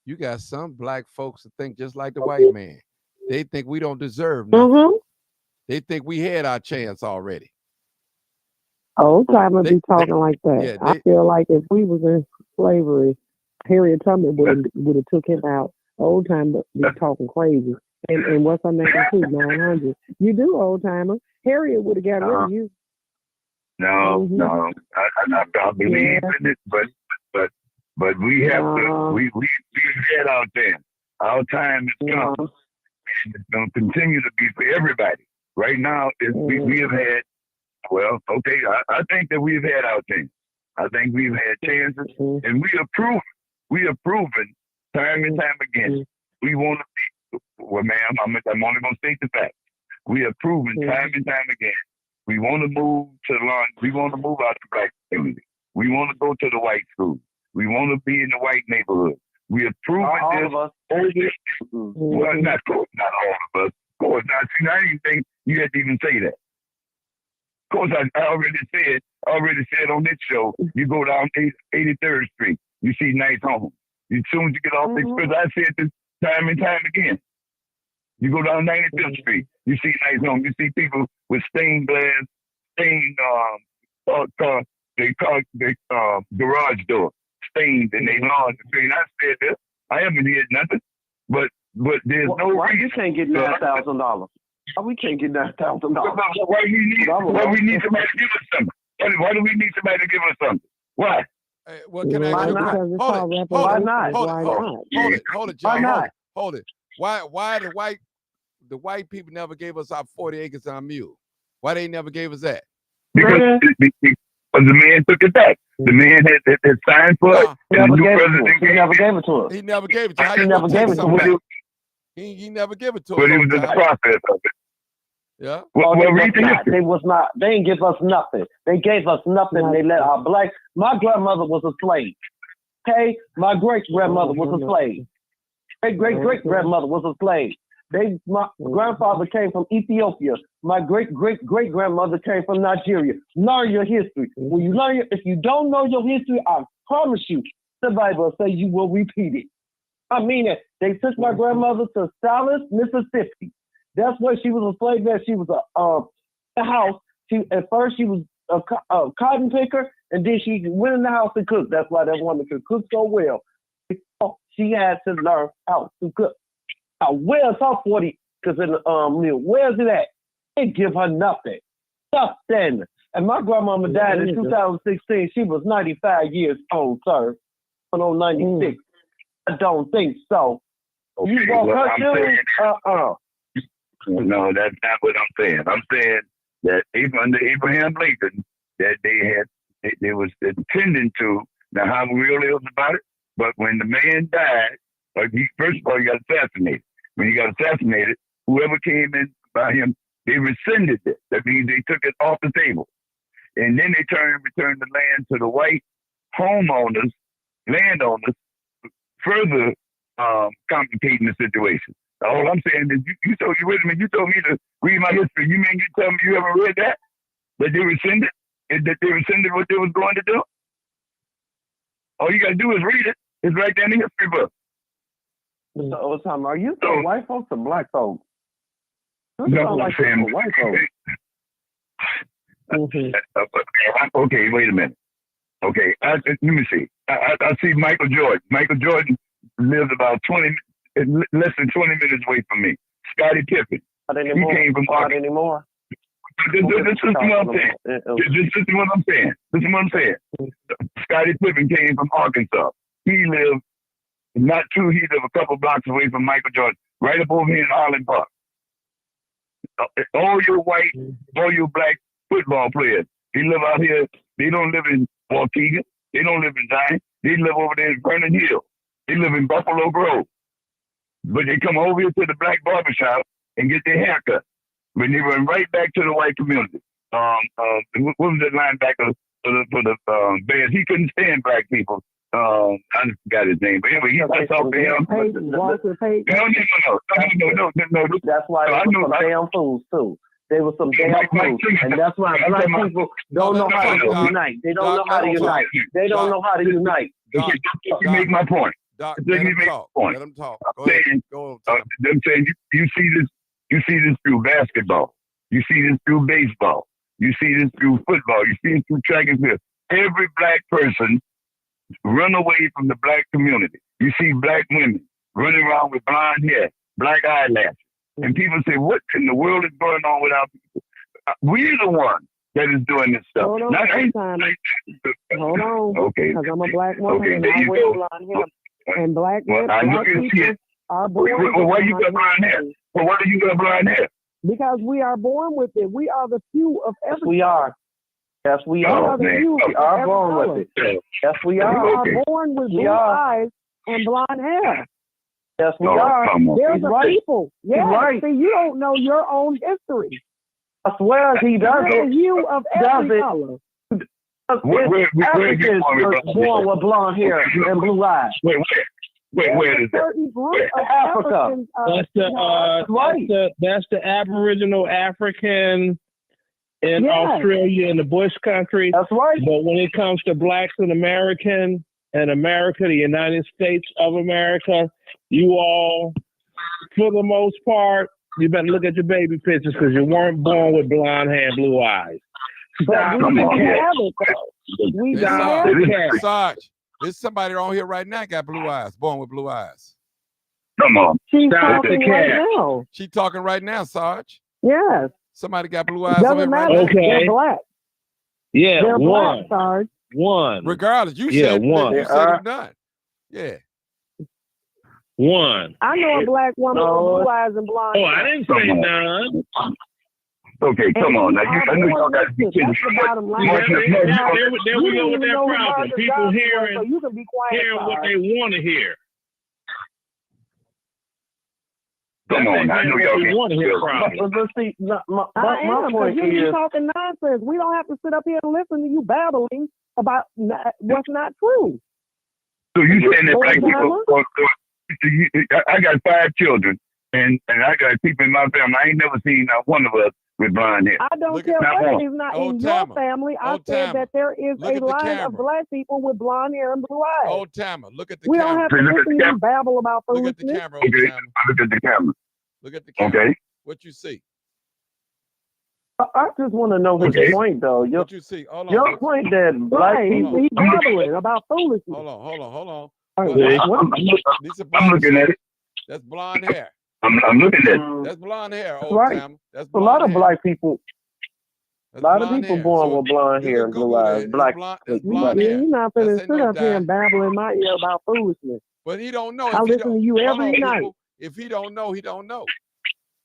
You got some black folks that think just like the white man. They think we don't deserve nothing. They think we had our chance already. Old timers be talking like that. Yeah, I feel like if we was in slavery, Harriet Tubman would have took him out. Old timers be talking crazy. And what's her name too? 900. You do, old timer. Harriet would have got rid of you. No, I believe in it, but we have to. We've had our time. Our time is come. It's going to continue to be for everybody. Right now, we have had. Well, okay, I think that we've had our chance. I think we've had chances, and we have proven time and time again. We want to be. Well, ma'am, I'm only going to state the fact. We have proven time and time again. We want to move to the line. We want to move out the black community. We want to go to the white school. We want to be in the white neighborhood. We have proven this. All of us. Well, not all of us. Of course not. See, I didn't think you had to even say that. Of course, I already said on this show, you go down 83rd Street, you see nice homes. As soon as you get off the express, I said this time and time again. You go down 95th Street, you see nice homes. You see people with stained glass, garage door stained in their lawns. And I said this. I haven't heard nothing, but there's no reason. Why you can't get $9,000? We can't get $9,000. Why we need somebody to give us something? Why do we need somebody to give us something? Why? Well, can I ask you a question? Hold it. Why the white people never gave us our 40 acres and our mule? Why they never gave us that? because the man took it back. The man had signed for it. He And never the new gave it to president us. He came never in. gave it to us. He never gave it to you. How He you never gonna gave take it to something us. back? He never gave it to us. But it on was in the time. process of it. Yeah. Well, they read the was not. history. They was not. They didn't give us nothing. They gave us nothing. They let our black. My grandmother was a slave. Okay, my great grandmother was a slave. Great grandmother was a slave. My grandfather came from Ethiopia. My great grandmother came from Nigeria. Learn your history. When you learn, if you don't know your history, I promise you, somebody will say you will repeat it. I mean it. They took my grandmother to Salis, Mississippi. That's where she was a slave there. She was a house. At first she was a cotton picker, and then she went in the house to cook. That's why that woman could cook so well. She had to learn how to cook. Now, where's her 40? Because in the meal, where's it at? They give her nothing. Nothing. And my grandmama died in 2016. She was 95 years old, sir. No, 96. I don't think so. Okay, You want well, her I'm to? saying, no, that's not what I'm saying. I'm saying that even under Abraham Lincoln, that they was intending to. Now, how real is about it? But when the man died, first of all, he got assassinated. When he got assassinated, whoever came in by him, they rescinded it. That means they took it off the table. And then they returned the land to the white homeowners, landowners, further complicating the situation. All I'm saying is, you told me to read my history. You mean you tell me you haven't read that? That they rescinded? That they rescinded what they was going to do? All you got to do is read it. It's right there in the history book. So, Tom, are you saying white folks or black folks? No, I'm saying white folks. Okay, wait a minute. Okay, let me see. I see Michael Jordan. Michael Jordan lives about less than 20 minutes away from me. Scottie Pippen. He came from Not anymore. This is what I'm saying. This is what I'm saying. Scottie Pippen came from Arkansas. He lived he lived a couple blocks away from Michael Jordan, right up over here in Harlan Park. All your white, all your black football players, they live out here. They don't live in Waukegan. They don't live in Zion. They live over there in Vernon Hill. They live in Buffalo Grove. But they come over here to the black barbershop and get their haircut. But they run right back to the white community. What was that linebacker for the Bears? He couldn't stand black people. I forgot his name. But anyway, I talked to him. Walter Payton. No. That's why they were some damn fools, too. They were some damn fools. And that's why black people don't know how to unite. They don't know how to unite. They don't know how to unite. You make my point. Doc, Let let me him make talk. a point. Let him talk. I'm saying, I'm saying you see this through basketball. You see this through baseball. You see this through football. You see it through track and field. Every black person run away from the black community. You see black women running around with blonde hair, black eyelashes. And people say, what in the world is going on with our people? We're the one that is doing this stuff. Hold on, hold on. Okay. Because I'm a black woman Okay, and there I you wear go. blonde hair. And black I know black you see people it. are born Well, why with you got blonde hair? Well, why do you got blonde hair? Because we are born with it. We are the few of Yes, every. we are. Yes, we are. We are born with it. Yes, we We are. are born with We blue are. eyes and blonde hair. Yes, we Oh, are. come on. There's He's a right. people. Yeah. right. See, you don't know your own history. I swear he does We're it. the hue of Does every it. color. Where Africans were born with blonde hair and blue eyes. Where is that? Certain group of Africa. Africans are That's the Aboriginal African in Yes. Australia and the Bush country. That's right. But when it comes to blacks in America, the United States of America, you all, for the most part, you better look at your baby pictures because you weren't born with blonde hair and blue eyes. But we Come don't on. have it though. We Hey, don't have It is- it. Sarge, there's somebody on here right now got blue eyes, born with blue eyes. Come on. She's Down talking to right cat. now. She talking right now, Sarge. Yes. Somebody got blue eyes on Doesn't here right matter. now. Okay. They're black. Yeah, They're one. black, Sarge. One. Regardless, you Yeah, said one. you said it done. Yeah. One. I know a black woman No. with blue eyes and blonde Oh, hair. I didn't say none. Okay, come on. Now, I know y'all got to be kidding. That's the bottom line. There we go You with didn't that know who problem. Martha People Johnson was, hearing so you can be quiet. what they want to hear. Come on. I know y'all want to hear can't. from. But see, my I am, point because you're is, talking nonsense. We don't have to sit up here and listen to you babbling about what's not true. So you saying that black Obama? people? I got 5 children, and I got people in my family. I ain't never seen one of us with blonde hair. I don't Look care at- what is not Old in Timer. your family. I Old said Timer. that there is Look a at the line of camera. black people with blonde hair and blue eyes. Old Timer, look at the We don't camera. have to Look at listen the to you camera. babble about Look at the foolishness. camera, Old Okay, Timer. I look at the camera. Look at the camera. Okay. What you see? I just want to know his Okay. point, though. What you see? Hold on. Your point that black Right, people. he's babbling about foolishness. Hold on. All Well, right, these are I'm blonde looking at it. That's blonde hair. I'm looking at it. That's blonde hair, That's Old right. Timer. That's a blonde lot of hair. black people. That's A lot of blonde people hair. born So with blonde you hair can and blue Google eyes. that. Black. That's blonde You're hair. not That's finna ain't sit no up here dye. and babble in my ear about foolishness. But he don't know. I If he listen don't, to you hold every on, night. people. If he don't know, he don't know.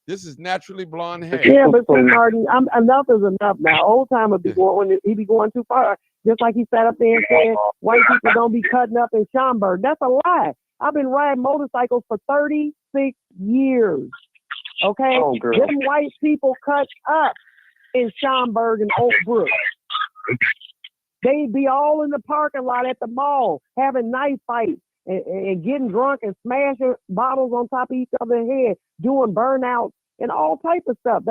This is naturally blonde hair. Yeah, but see, Martin, enough is enough now. Old Timer be going when he be going too far. Just like he sat up there and said white people don't be cutting up in Schaumburg. That's a lie. I've been riding motorcycles for 36 years. Okay? Oh, girl. Them white people cut up in Schaumburg and Oak Brook. They be all in the parking lot at the mall having knife fights and getting drunk and smashing bottles on top of each other's head, doing burnouts and all type of stuff.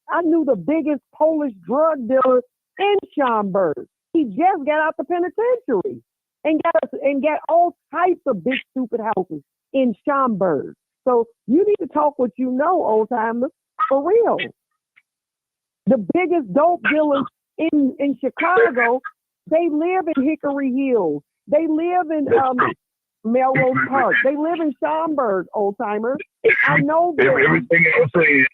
I knew the biggest Polish drug dealer in Schaumburg. He just got out the penitentiary and got all types of big stupid houses in Schaumburg. So you need to talk what you know, Old Timer, for real. The biggest dope dealers in Chicago, they live in Hickory Hills. They live in Melrose Park. They live in Schaumburg, Old Timer. I know them. Everything I'm saying.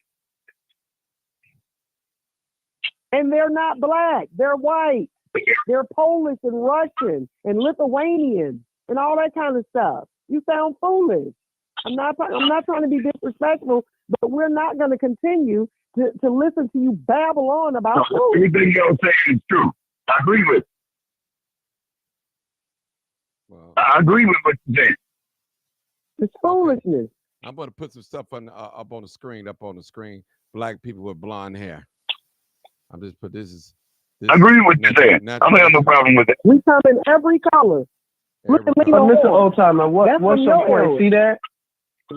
And they're not black. They're white. They're Polish and Russian and Lithuanian and all that kind of stuff. You sound foolish. I'm not trying to be disrespectful, but we're not going to continue to listen to you babble on about food. Everything y'all saying is true. I agree with. Well, I agree with what you're saying. It's foolishness. I'm going to put some stuff up on the screen. Black people with blonde hair. I'm just put this. I agree with what you're saying. I don't have no problem with that. We come in every color. Look at me. But Mr. Old Timer, That's what's from your your point? era. See that?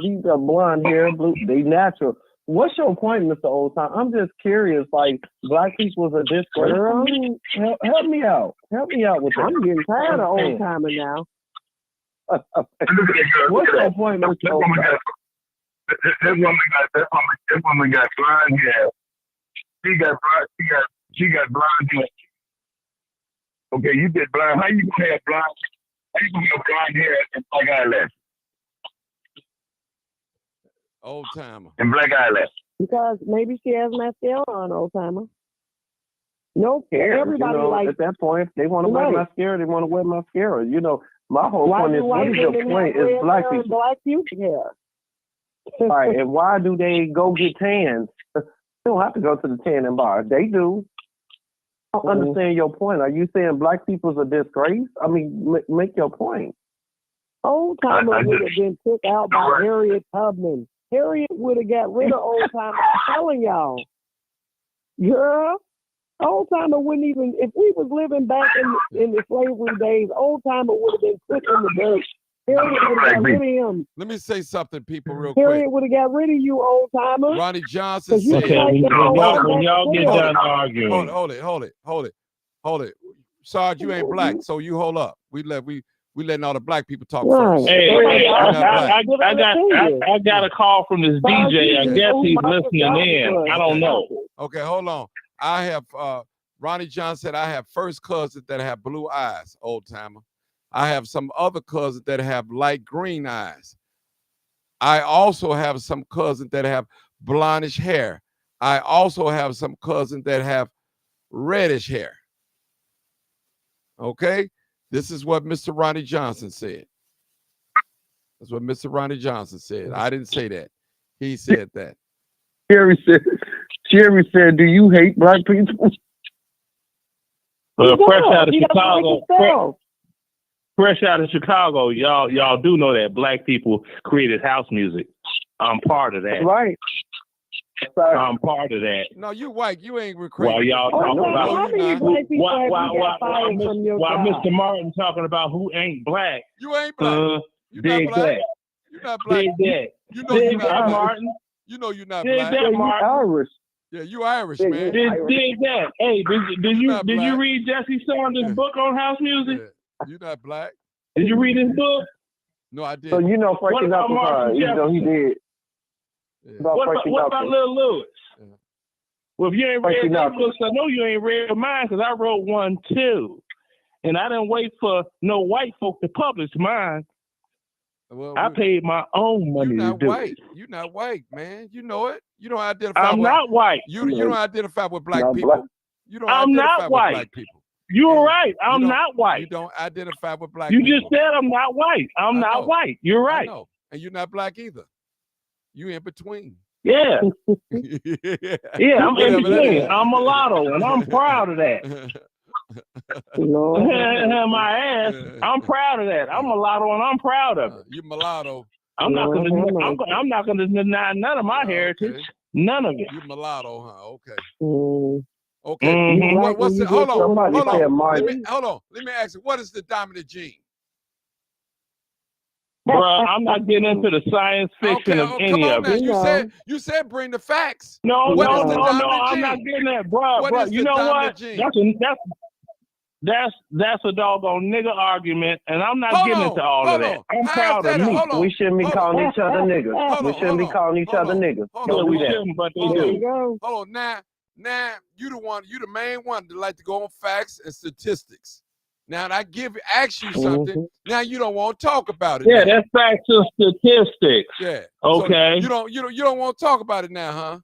These are blonde hair, blue. They natural. What's your point, Mr. Old Timer? I'm just curious. Like, black people's a disgrace. Girl, Help me out. Help me out with that. I'm getting tired of Old Timer now. Look at that girl. What's Look at your that. point, That Mr. Old woman Timer? that woman got blonde hair. She got blonde hair. Okay, you get blonde. How you gonna have blonde hair and black eyelashes? Old Timer. And black eyelashes. Because maybe she has mascara on, Old Timer. Nope. Hair, Everybody likes. at that point, if they want to wear Right. mascara, they want to wear mascara. You know, my whole Why point do is, what white is your women point? have Is red black hair and people. black pubic hair? All right, and why do they go get tans? They don't have to go to the tanning bar. They do. I don't understand your point. Are you saying black people's a disgrace? I mean, make your point. Old Timer I would just- have been took out by Right. Harriet Tubman. Harriet would have got rid of Old Timer. I'm telling y'all. Girl, Old Timer wouldn't even, if we was living back in the slavery days, Old Timer would have been put in the dirt. Harriet would have got rid of him. Let me say something, people, real quick. Harriet would have got rid of you, Old Timer. Ronnie Johnson 'Cause you said, Okay, like when that whole y'all get back done and arguing. hold it. Sarge, you ain't black, so you hold up. We letting all the black people talk Right. first. Hey, I'm not black. I got a call from this DJ. I guess he's listening in. I don't know. Okay, hold on. I have Ronnie John said I have first cousins that have blue eyes, Old Timer. I have some other cousins that have light green eyes. I also have some cousins that have blondish hair. I also have some cousins that have reddish hair. Okay? This is what Mr. Ronnie Johnson said. That's what Mr. Ronnie Johnson said. I didn't say that. He said that. Sherry Sherry said, "Do you hate black people?" Well, fresh out of He doesn't like Chicago, himself. fresh out of Chicago, y'all do know that black people created house music. I'm part of that. Right. I'm part of that. No, you white. You ain't While recreating. y'all Oh, talking no, about how many not. black people while, have while, you while, got fired from your while job? Mr. Martin talking about who ain't black. You ain't black. You not Dig black. that. You not black. Dig that. You know you Dig not that, black. Martin. You know you not Dig black. that, Yeah, you Martin. Irish. Yeah, you Irish, Yeah, man. Dig that. Hey, did You you not did you black. read Jesse Saunders' Yeah. book on house music? Yeah. You not black. Did you read his book? No, I So didn't. you know What Frankie about Knuckles, Martin even though he did. Yeah. About Frankie What about Knuckles. Lil Lewis? Yeah. Well, if you ain't Frankie read that Knuckles. book, I know you ain't read mine because I wrote one too. And I didn't wait for no white folk to publish mine. Well, I paid my own you money to not do white. it. You not white, man. You know it. You don't identify I'm with not white. you don't identify with black Not people. black. You don't I'm identify not with white. black people. You're Yeah. right. I'm don't- not You white. don't identify with black You people. just said I'm not white. I'm I not know. white. You're I right. know. And you're not black either. You in between. Yeah. Yeah. Yeah, I'm in Whatever that between. is. I'm mulatto, and I'm proud of that. Lord, My ass, I'm proud of that. I'm mulatto, and I'm proud of it. You mulatto. I'm not Lord, gonna. have mercy. I'm not gonna deny none of my Oh, heritage. okay. None of it. You mulatto, huh? Okay. Mm. Okay. Mhm. Black What's when you the, hold get on. your Somebody Hold said on. Martin. Hold on. Let me ask you, what is the dominant gene? Bruh, I'm not getting into the science fiction of come any on of now. it. You said bring the facts. No, What no, is the no, dominant I'm gene? not getting that, bruh. What Bruh, is you the know dominant what? gene? That's a doggone nigga argument, and I'm not Hold getting on, into all of hold that. on. I'm How's proud that? of me. Hold on. We shouldn't be Hold calling each other niggas. Hold We on, shouldn't be hold on, calling each hold other on, niggas. hold Yeah, on, we hold on. shouldn't, but they Hold There do. you go. Hold on. Now you the main one that like to go on facts and statistics. Now I ask you something. Mhm. Now you don't want to talk about it. Yeah, now. that's facts and statistics. Yeah. Okay. So you don't want to talk about it now, huh?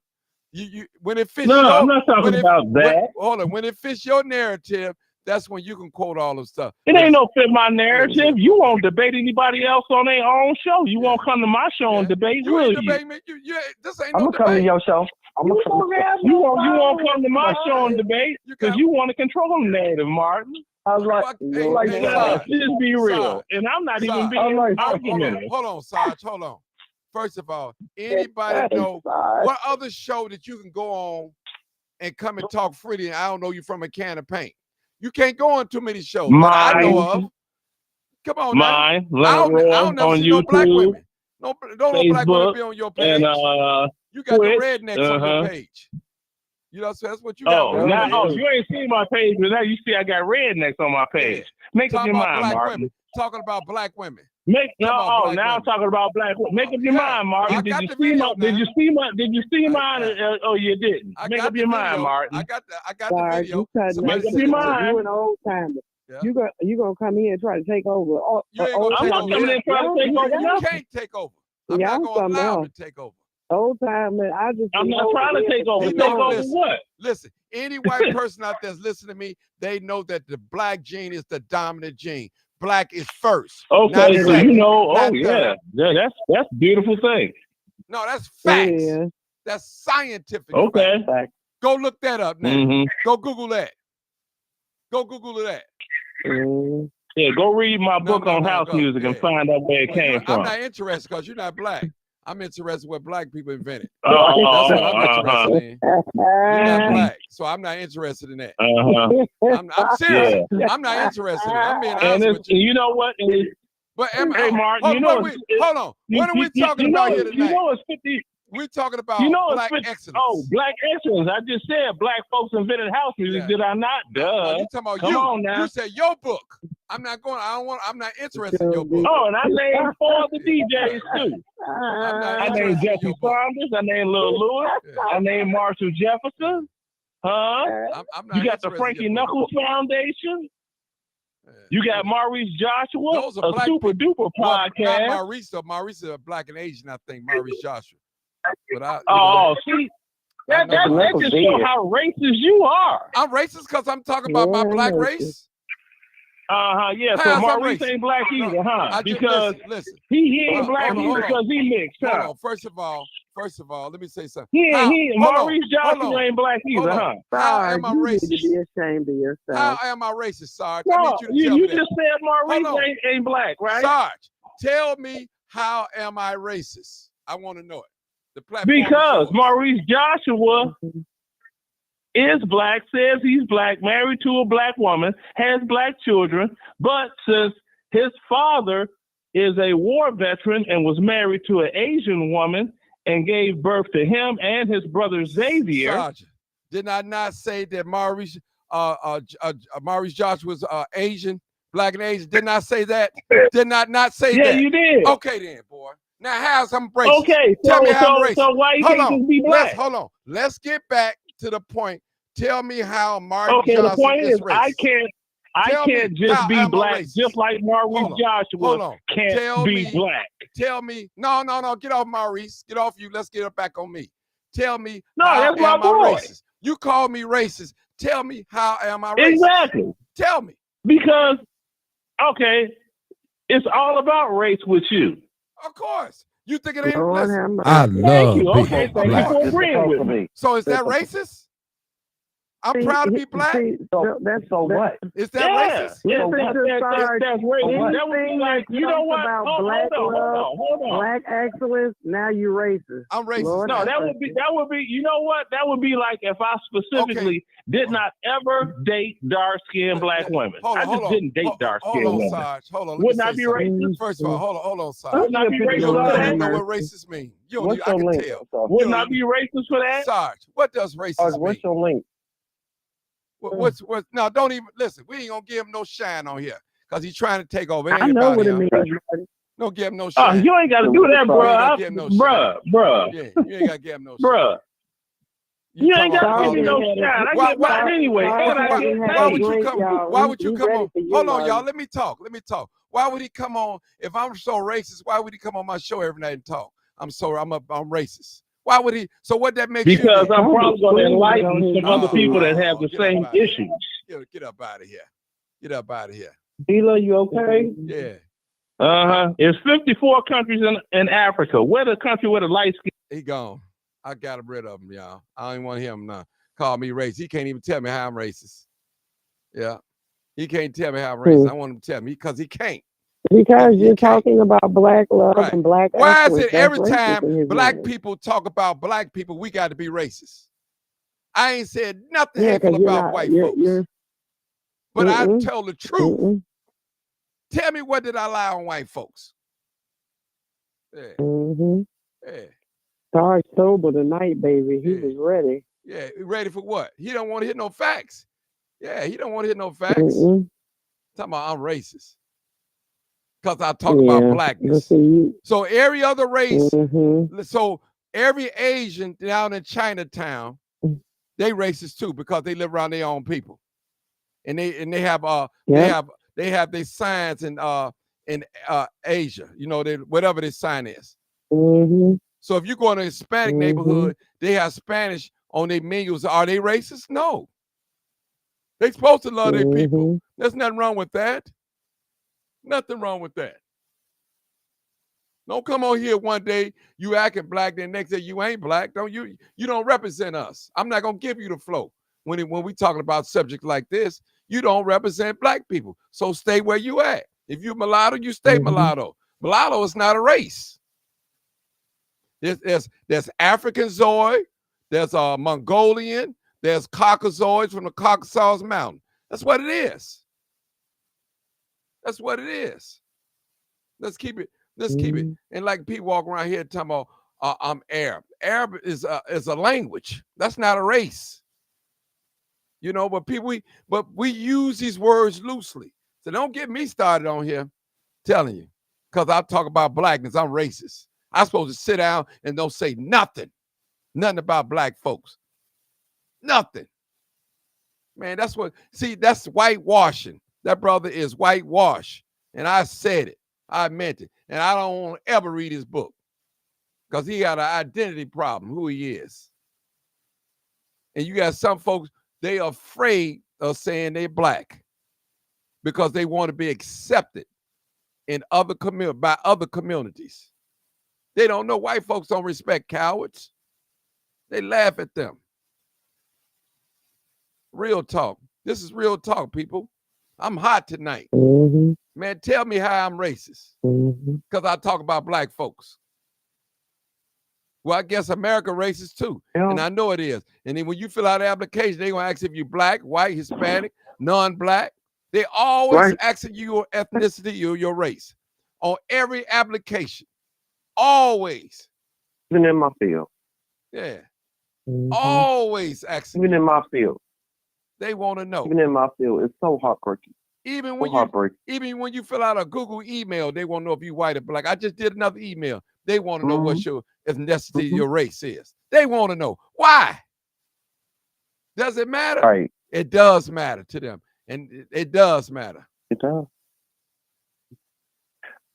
You when it fits No, your I'm not talking about that. hold on. When it fits your narrative, that's when you can quote all of stuff. It But ain't no fit my narrative. You okay. won't debate anybody else on their own show. You Yeah. won't come to my show and Yeah. debate, You will ain't you? debating me. This ain't I'm no gonna come to debate. your show. I'm gonna come. You won't come to my show and debate You because got you want to control the narrative, Martin. I was like, hey, like hey, Let's Sarge, just be real. Sarge, And I'm not even Sarge. being Hold argumentative. Hold on, Sarge. Hold on. First of all, anybody know what other show that you can go on and come and talk freely? And I don't know you from a can of paint. You can't go on too many shows that I know of. Come on, Mine, now. I Leonard Roy don't never on see no black YouTube women. No black women Facebook, be on your page. and You got Twitch, the rednecks on your page. You know, so that's what you got. oh, on your now, page. you ain't seen my page, but now you see I got rednecks on my page. Make up Talking your about mind, black Martin. women. Talking about black women. Now black I'm women. talking about black women. Make up your Yeah, mind, Martin. I Did got you the see video my? Did you see mine? Oh, you didn't. I Make got up your the mind, video. Martin. I got the Sarge, video. you cutting Somebody Make up sent your it to me. mind. You an old timer. Yeah. You gonna come here and try to take over? You ain't gonna I'm take not over. coming in trying to take over You nothing. can't take over. I'm Y'all not gonna something allow him else. to take over. Old timer. I'm not trying to take over. He Take know over this. what? Listen, any white person out there's listening to me, they know that the black gene is the dominant gene. Black is first. Okay, not so second, you know. not Oh yeah, third. that's a beautiful thing. No, that's facts. Yeah. That's scientific. Okay. Fact. Go look that up now. Mm-hmm. Go Google that. Go Google that. Mm. Yeah, go read my book on house go. music and Yeah. find out where it came from. I'm not interested because you're not black. I'm interested in what black people invented. Oh, That's what I'm interested in. You're not black, so I'm not interested in that. I'm serious. Yeah. I'm not interested in it. I'm being And honest with you. you know what? But Hey, Martin, hold, you know hold on. What are we talking about here tonight? You know it's 50. We're talking about black excellence. Oh, black excellence. I just said black folks invented house music. Yeah. Did I not? Duh. No, you talking about Come on now. You said your book. I'm not going. I'm not interested in your book. Oh, and I named 4 of the DJs too. I'm not I named interested in Jesse your book. Saunders. I named Lil Lewis. Yeah. I named Marshall Jefferson. Huh? I'm not You got the interested in Frankie your book. Knuckles Foundation. Yeah. You got Maurice Joshua, Those are a black super duper Well, podcast. not Maurice. So Maurice is black and Asian, I think. Maurice Joshua. But I. See, that just shows how racist you are. I'm racist because I'm talking about my black race. Yeah. How's So I'm Maurice racist? ain't black either, huh? I just, because listen. he ain't black hold either on. because he mixed, Hold huh? on. First of all, First of all, let me say something. Maurice Joshua ain't black either, huh? How Sarge, am I you need racist? to be ashamed of yourself. How am I racist, Sarge? I No, need you to tell me you that. just said Maurice ain't black, right? Sarge, tell me how am I racist? I want to know it. The platform Because is yours. Maurice Joshua is black, says he's black, married to a black woman, has black children, but since his father is a war veteran and was married to an Asian woman and gave birth to him and his brother Xavier. Sarge, did I not say that Maurice Joshua was Asian, black and Asian? Didn't I say that? Did I not say that? Yeah, you did. Okay then, boy. Now how's I'm racist? Okay, Tell me how I'm racist. so why you can't just be black? Hold on. Let's get back to the point. Tell me how Martin Okay, Johnson the point is racist. I can't just be black, just like Maurice Joshua can't be black. Tell me, no, get off Maurice. Get off you. Let's get it back on me. Tell me that's my am boy. I racist? You call me racist. Tell me how am I racist? Exactly. Tell me. Because, okay, it's all about race with you. Of course. You think it ain't? Lord Listen. have mercy. I love you. being Okay, thank black. you for agreeing with me. So is that racist? I'm proud to be black. So what? Is that racist? Yeah, Listen to Sarge. that's racist. That would be Anything like, that you know talks what? about Hold black on. black excellence, now you racist. I'm racist. Lord No, have that mercy. would be, you know what? That would be like if I specifically did not ever date dark-skinned black women. I just didn't date dark-skinned Hold on, women. Sarge. Hold on. Wouldn't I be racist? First of all, hold on, Sarge. Wouldn't I be You racist don't for even that? know what racist means. You don't What's I your can link? tell. Wouldn't I be racist for that? Sarge, what does racist mean? What's your link? What's no, don't even listen. We ain't gonna give him no shine on here because he's trying to take over. It ain't I know about what it him. means. Don't give him no Oh, shine. you ain't got to do that, You ain't gotta give him no shine. bruh. Yeah, you ain't gotta give him no shine. Bruh. You ain't got to give me no Sorry. shine. I Why- get mine anyway. why- And I why- get why Why paid. would you drink, come? y'all. Why would you We come ready on? for you, Hold on, Martin. y'all. Let me talk. Why would he come on? If I'm so racist, why would he come on my show every night and talk? I'm sorry, I'm racist. Why would he? So what that makes Because you? I'm probably going to enlighten some other Oh, people that have the get up same out of here. issues. Get up out of here. Get up out of here. Dilo, you okay? Yeah. It's 54 countries in Africa. Where the country where the light skin? He gone. I got rid of him, y'all. I don't even want to hear him now. Call me racist. He can't even tell me how I'm racist. Yeah. He can't tell me how I'm racist. I want him to tell me because he can't. Because He you're can't. talking about black love Right. and black Why is excellence. it every That's racist time in his black mind. people talk about black people, we got to be racist? I ain't said nothing Yeah, hateful 'cause you're about not- white you're- folks. you're- But I Mm-mm. tell the truth. Mm-mm. Tell me what did I lie on white folks? Yeah. Mm-hmm. Yeah. Sarge sober tonight, baby. He Yeah. was ready. Yeah. Ready for what? He don't want to hear no facts. Yeah, he don't want to hear no facts. Mm-mm. Talking about I'm racist. Because I talk about blackness. So every other race, so every Asian down in Chinatown, they racist too because they live around their own people. And they have they have their signs in Asia, you know, whatever their sign is. So if you go in a Hispanic neighborhood, they have Spanish on their menus. Are they racist? No. They're supposed to love their people. There's nothing wrong with that. Nothing wrong with that. Don't come on here one day, you acting black, then next day you ain't black. You don't represent us. I'm not gonna give you the flow. When we talking about subjects like this, you don't represent black people. So stay where you at. If you mulatto, you stay mulatto. Mulatto is not a race. There's African Zoi, there's Mongolian, there's Caucasoids from the Caucasus Mountain. That's what it is. That's what it is. Let's keep it. Let's keep it. And like people walk around here talking about I'm Arab. Arab is a language. That's not a race. You know, but we use these words loosely. So don't get me started on here telling you. Because I talk about blackness, I'm racist. I'm supposed to sit down and don't say nothing. Nothing about black folks. Nothing. Man, that's whitewashing. That brother is whitewash. And I said it. I meant it. And I don't want to ever read his book. Because he got an identity problem, who he is. And you got some folks, they are afraid of saying they're black. Because they want to be accepted in by other communities. They don't know white folks don't respect cowards. They laugh at them. Real talk. This is real talk, people. I'm hot tonight. Mm-hmm. Man, tell me how I'm racist. Mm-hmm. Because I talk about black folks. Well, I guess America racist too. Yeah. And I know it is. And then when you fill out the application, they're going to ask if you're black, white, Hispanic, non-black. They always Right. asking you your ethnicity or your race on every application. Always. Even in my field. Yeah. Mm-hmm. Always asking. Even in my field. They want to know. Even in my field. It's so heartbreaking. Even So when you heartbreaking. even when you fill out a Google email, they want to know if you're white or black. I just did another email. They want to know what your ethnicity, Mhm. your race is. They want to know. Why? Does it matter? Right. It does matter to them. And it does matter. It does.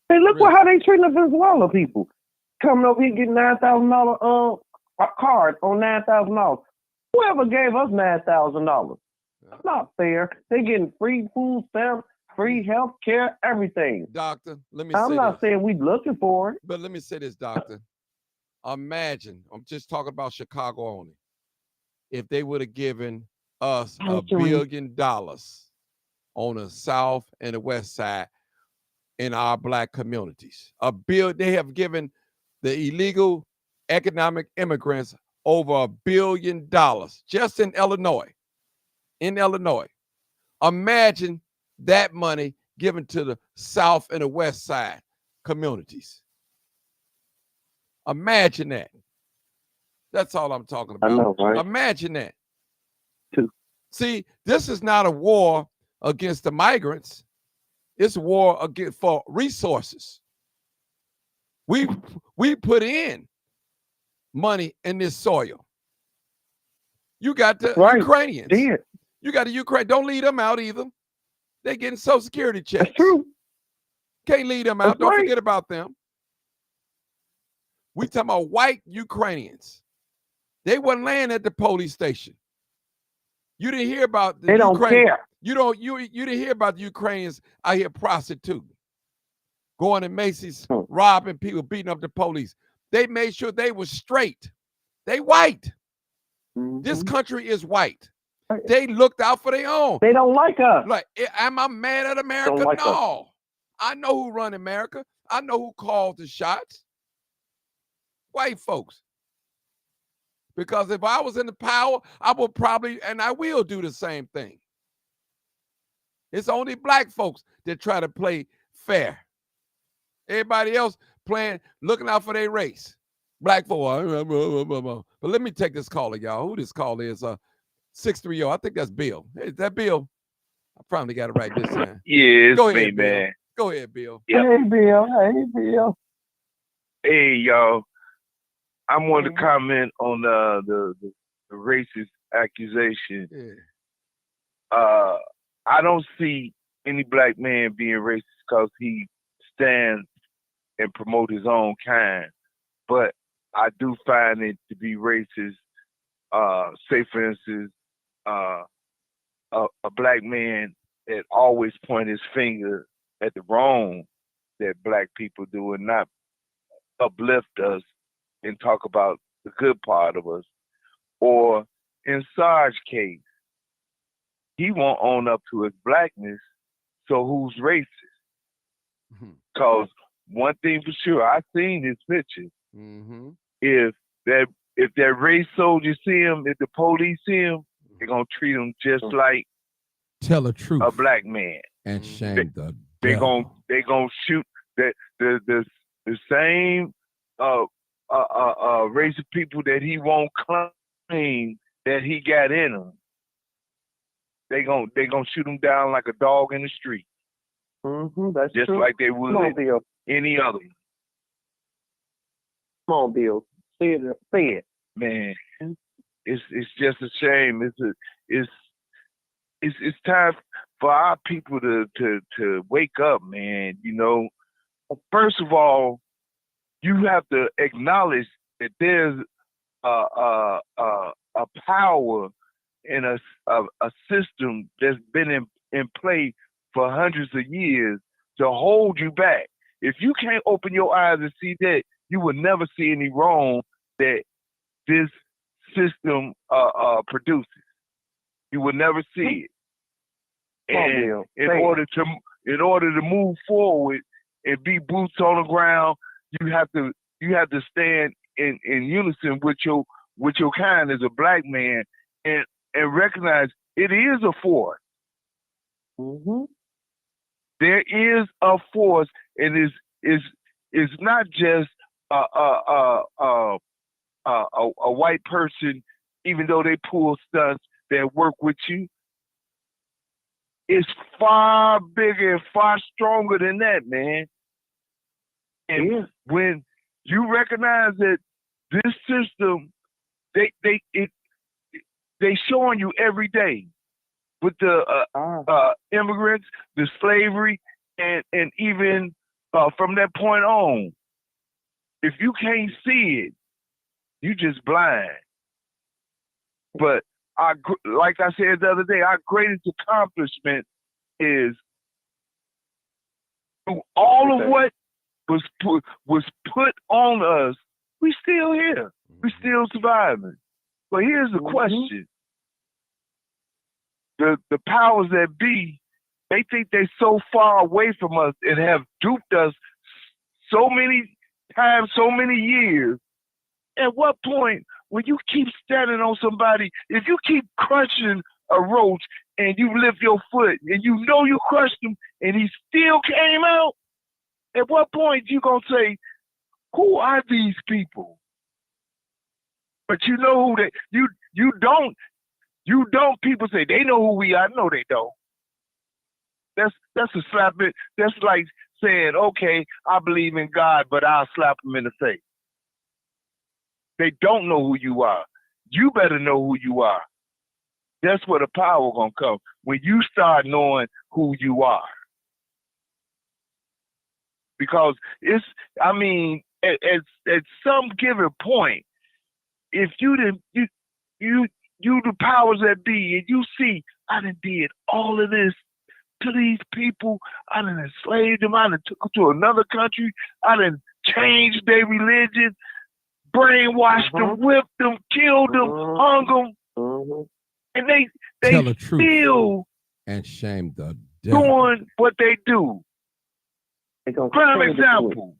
Hey, look Really? how they treating the Venezuela people. Coming over here getting $9,000 cards on $9,000. Whoever gave us $9,000. That's not fair. They getting free food stamps, free health care, everything. Doctor, let me I'm say not this. saying we looking for it. But let me say this, doctor. Imagine, I'm just talking about Chicago only. If they would have given us $1 billion on the South and the West Side in our black communities. They have given the illegal economic immigrants over $1 billion just in Illinois. In Illinois. Imagine that money given to the South and the West Side communities. Imagine that. That's all I'm talking about. I know, right? Imagine that. Too. See, this is not a war against the migrants. It's a war against for resources. We put in money in this soil. You got the Right. Ukrainians. Yeah, You got the Ukraine. Don't leave them out either. They're getting Social Security checks. that's true. Can't leave them out. That's Don't right. forget about them. We talking about white Ukrainians. They wasn't laying at the police station. You didn't hear about the They don't Ukraine. care. You didn't hear about the Ukrainians out here prostituting, going to Macy's, robbing people, beating up the police. They made sure they were straight. They white. This Mhm. country is white. Right. They looked out for their own. They don't like us. Like, am I mad at America? Don't like us. No. I know who run America. I know who calls the shots. White folks. Because if I was in the power, I would probably, and I will do the same thing. It's only black folks that try to play fair. Everybody else playing, looking out for their race. Black folks. But let me take this caller, y'all. Who this caller is? 630. I think that's Bill. Hey, is that Bill? I probably got it right this time. Yeah, it's Go me, ahead, Bill. man. Go ahead, Bill. Yep. Hey, Bill. Hey, Bill. Hey, y'all. I want to comment on the racist accusation. Yeah. I don't see any black man being racist because he stands and promote his own kind. But I do find it to be racist. Say, for instance, a black man that always point his finger at the wrong that black people do and not uplift us and talk about the good part of us. Or in Sarge's case, he won't own up to his blackness, so who's racist? Because one thing for sure, I seen his picture. Mm-hmm. If that race soldier see him, if the police see him, they're gonna treat him just like Tell the truth a black man. and shame the They devil. gonna shoot the same race of people that he won't claim that he got in him. They gonna shoot him down like a dog in the street, That's just true. like they Come would on, Bill. any other. Come on, Bill. Say it. Man, it's just a shame. It's time for our people to wake up, man. You know, first of all, you have to acknowledge that there's a power in a system that's been in play for hundreds of years to hold you back. If you can't open your eyes and see that, you would never see any wrong that this system produces. You would never see it. And in order to move forward and be boots on the ground, you have to stand in unison with your kind as a black man and recognize it is a force. Mm-hmm. There is a force, and is not just a white person, even though they pull stunts that work with you. It's far bigger and far stronger than that, man. And when you recognize that this system, they showing you every day with the immigrants, the slavery, and even from that point on, if you can't see it, you just blind. But like I said the other day, our greatest accomplishment is through all of what was put on us, we still here. We still surviving. But here's the question. The powers that be, they think they're so far away from us and have duped us so many times, so many years. At what point, when you keep standing on somebody, if you keep crushing a roach and you lift your foot and you know you crushed him and he still came out, at what point you gonna say, who are these people? But you know who they, you don't, people say they know who we are. No, they don't. That's a slap. That's like saying, okay, I believe in God, but I'll slap him in the face. They don't know who you are. You better know who you are. That's where the power gonna come, when you start knowing who you are. Because it's, I mean, at some given point, if you the powers that be, and you see, I done did all of this to these people, I done enslaved them, I done took them to another country, I done changed their religion, brainwashed them, whipped them, killed them, hung them, and they Tell the truth still and shame the devil. doing what they do. Prime example.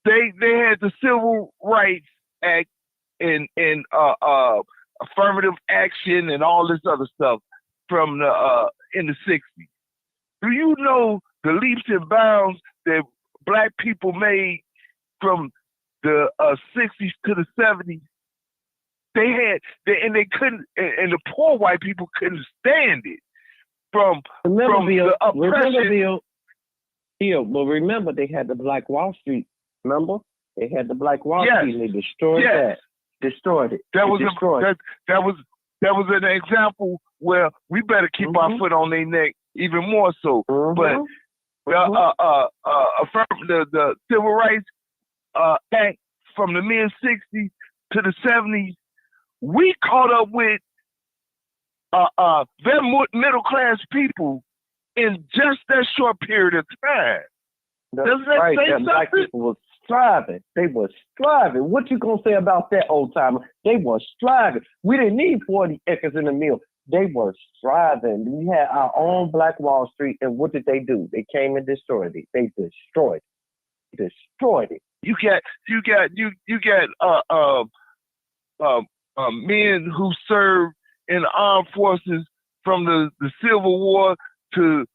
They had the Civil Rights Act and affirmative action and all this other stuff from the in the 60s. Do you know the leaps and bounds that Black people made from the 60s to the 70s? They couldn't, and the poor white people couldn't stand it. From the oppression. But remember, they had the Black Wall Street. Remember, they had the Black Wall Street. And they destroyed that. Destroyed it. That was an example where we better keep our foot on their neck even more so. But the Civil Rights Act from the mid 60s to the 70s, we caught up with their middle class people in just that short period of time. Doesn't that say something? Black people were striving. They were striving. What you gonna say about that, old timer? They were striving. We didn't need 40 acres in the mill. They were striving. We had our own Black Wall Street, and what did they do? They came and destroyed it. They destroyed it. You got men who served in the armed forces from the Civil War to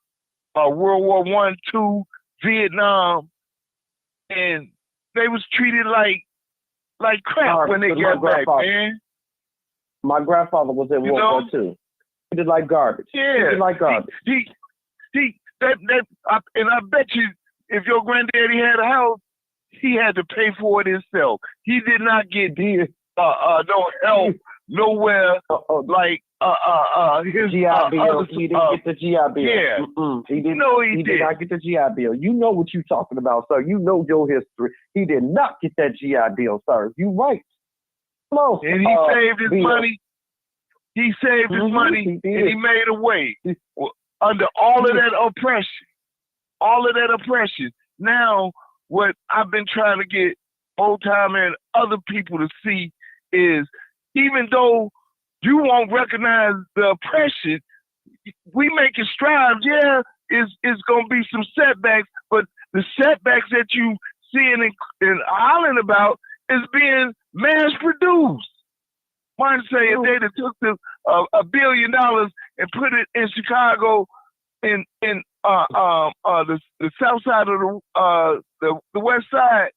World War I, II, Vietnam, and they was treated like crap when they got back, man. My grandfather was in World War II. He did like garbage. Yeah, he did like garbage. And I bet you, if your granddaddy had a house, he had to pay for it himself. He did not get no help nowhere like his GI Bill. He didn't get the GI Bill. Yeah, he did not get the GI Bill. You know what you're talking about, sir. You know your history. He did not get that GI Bill, sir. You right. Come on. And he saved his money. He saved his money, and he made a way under all of that oppression. all of that oppression. Now, what I've been trying to get Old Time and other people to see is, even though you won't recognize the oppression, we making strides. Yeah, it's gonna be some setbacks, but the setbacks that you seeing and hollering about is being mass produced. One say if they'd have took $1 billion and put it in Chicago, in the south side of the west side,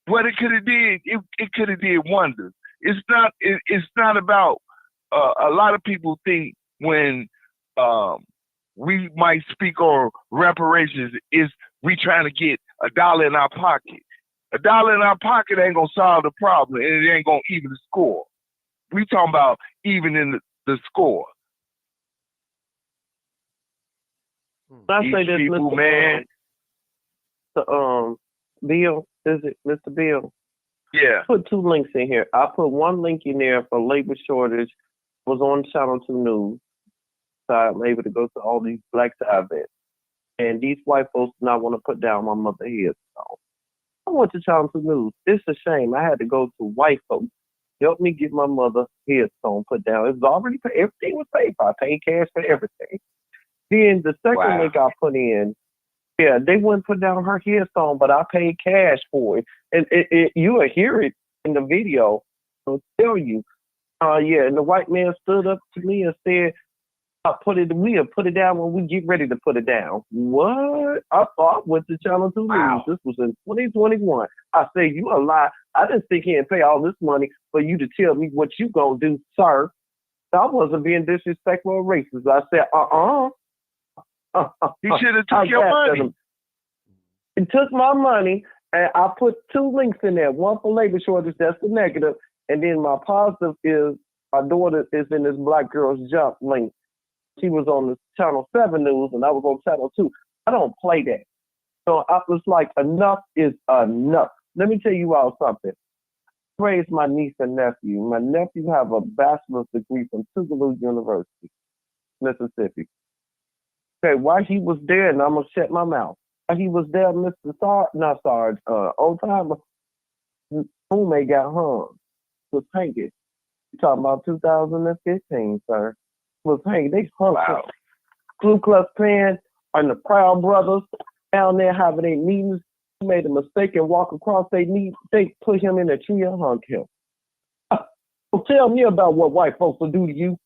what it could have did, it could have did wonders. It's not about a lot of people think when we might speak on reparations is we trying to get $1 in our pocket. $1 in our pocket ain't gonna solve the problem, and it ain't gonna even the score. We talking about even in the score. I say These this, people, Mr. man. Bill, is it Mr. Bill? Yeah. Put 2 links in here. I put one link in there for labor shortage. Was on Channel 2 News. So I'm able to go to all these black side vets. And these white folks do not want to put down my mother's headstone. I went to Channel 2 News. It's a shame. I had to go to white folks. Help me get my mother's headstone put down. It was already paid. Everything was paid for. I paid cash for everything. Then the second link I put in, yeah, they wouldn't put down her headstone, but I paid cash for it. And you will hear it in the video. I'll tell you. Yeah, and the white man stood up to me and said, we'll put it down when we get ready to put it down. What? I thought went to Channel 2 News. This was in 2021. I said, you a lie. I didn't think he and pay all this money for you to tell me what you gonna do, sir. I wasn't being disrespectful or racist. I said, He should have took your money. He took my money, and I put 2 links in there. One for labor shortage, that's the negative, and then my positive is my daughter is in this Black Girls Jump link. She was on the Channel 7 News, and I was on Channel 2. I don't play that. So I was like, enough is enough. Let me tell you all something. I raised my niece and nephew. My nephew have a bachelor's degree from Tougaloo University, Mississippi. Okay, while he was there, and I'm going to shut my mouth. While he was there, Old Timer, roommate got hung. Was hanged. You're talking about 2015, sir. Was hanged. They hung him. Ku Klux Klan and the Proud Brothers down there having their meetings. He made a mistake and walk across their knee. They put him in a tree and hung him. Tell me about what white folks will do to you.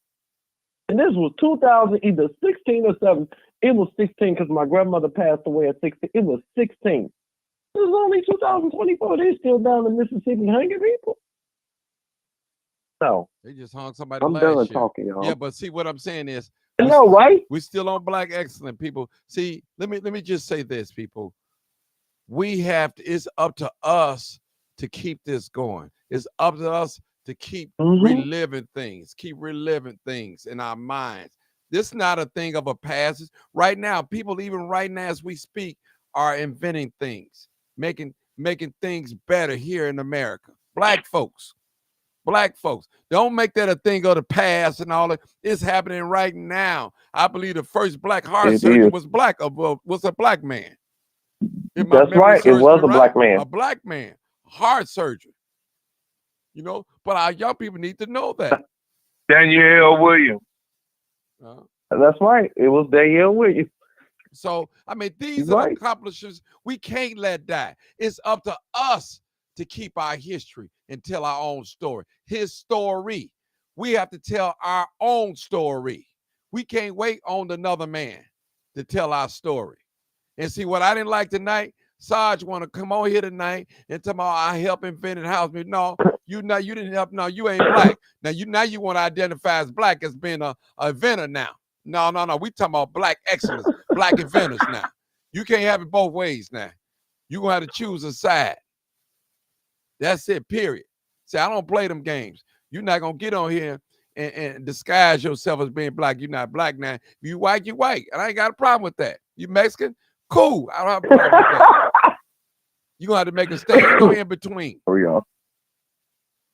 And this was 2000, either 16 or 7. It was 16 because my grandmother passed away at 16. It was 16. It was only 2024. They're still down in Mississippi hanging people. So They just hung somebody I'm last done year. talking, y'all. Yeah, but see what I'm saying is, I know, right? we're still on Black Excellent, people. See, let me just say this, people. We have to. It's up to us to keep this going. It's up to us to keep reliving things in our minds. This is not a thing of a past. Right now, people, even right now as we speak, are inventing things, making things better here in America. Black folks. Don't make that a thing of the past and all that. It's happening right now. I believe the first black heart surgeon was a black man. That's right. It was a black man. A black man, heart surgeon. You know, but our young people need to know that. Danielle Williams. That's right. It was Danielle Williams. So, I mean, these are accomplishments we can't let die. It's up to us to keep our history and tell our own story. His story. We have to tell our own story. We can't wait on another man to tell our story. And see, what I didn't like tonight, Sarge want to come on here tonight and tell me, I help invent house. No, you didn't help. No, you ain't black. Now you want to identify as black as being a inventor now. No. We talking about black excellence, black inventors now. You can't have it both ways now. You're going to have to choose a side. That's it, period. See, I don't play them games. You're not going to get on here and disguise yourself as being black. You're not black now. If you white, you white. And I ain't got a problem with that. You Mexican? Cool. I don't have a problem with that. You're going to have to make a stand. Ain't no in between.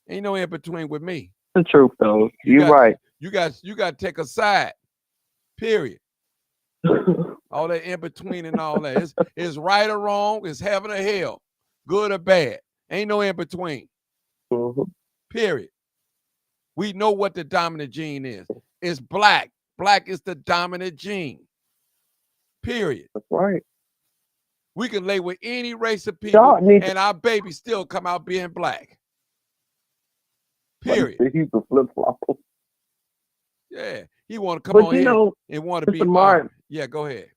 Ain't no in between with me. The truth, though. You're right. You got to take a side. Period. All that in between and all that. It's right or wrong. It's heaven or hell. Good or bad. Ain't no in between. Mhm. Period. We know what the dominant gene is. It's black. Black is the dominant gene. Period. That's right. We can lay with any race of Y'all people need to- and our baby still come out being black. Period. He's a flip flop. Yeah. He want to come But on you here know, and want to be Mr. Martin, yeah, go ahead.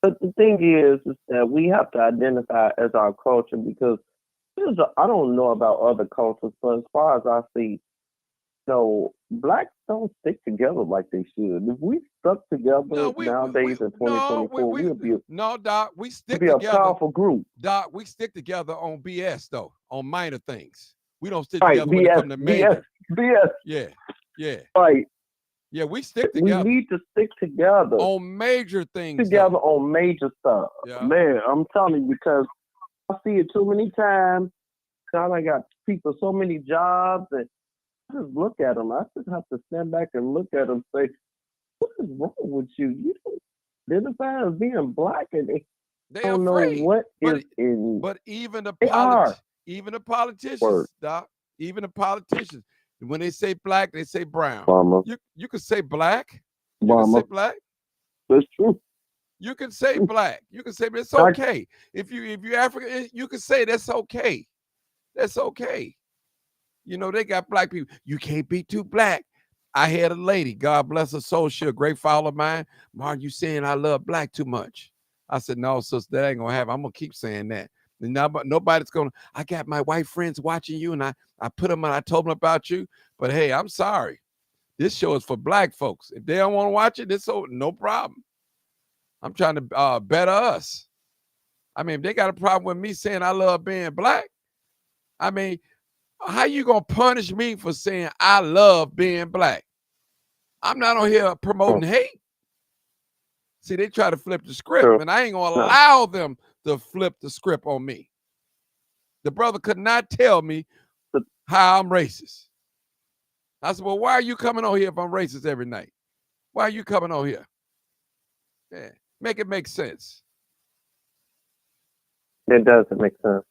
but the thing is that we have to identify as our culture because I don't know about other cultures, but as far as I see, blacks don't stick together like they should. If we stuck together nowadays in 2024, we'd be Doc, we stick a together. powerful group. Doc, we stick together on BS though, on minor things. We don't stick Right, together when it comes to major. BS. Yeah. Right. Yeah, we stick We together need to stick together. on major things. Together though. on major stuff. Yeah. Man, I'm telling you, because I see it too many times. Now I got people so many jobs, and I just look at them. I just have to stand back and look at them and say, what is wrong with you? You don't identify as being black, and they don't know afraid. what But- is in. But even the They are. even the politicians, Word. Doc, even the politicians, when they say black, they say brown. Mama, You can say black. You can say mama, black. that's true. You can say black. You can say it's Black- okay. If you're African, you can say that's okay. That's okay. They got black people. You can't be too black. I had a lady, God bless her soul, she a great follower of mine. Martin, you saying I love black too much? I said, no, sister, that ain't gonna happen. I'm gonna keep saying that. And now, but nobody's gonna. I got my white friends watching you, and I put them on. I told them about you. But hey, I'm sorry. This show is for black folks. If they don't want to watch it, no problem. I'm trying to better us. I mean, if they got a problem with me saying I love being black, I mean, how you gonna punish me for saying I love being black? I'm not on here promoting hate. See, they try to flip the script, True. and I ain't gonna allow them to flip the script on me. The brother could not tell me how I'm racist. I said, well, why are you coming on here if I'm racist every night? Why are you coming on here? Yeah, make it make sense. It doesn't make sense.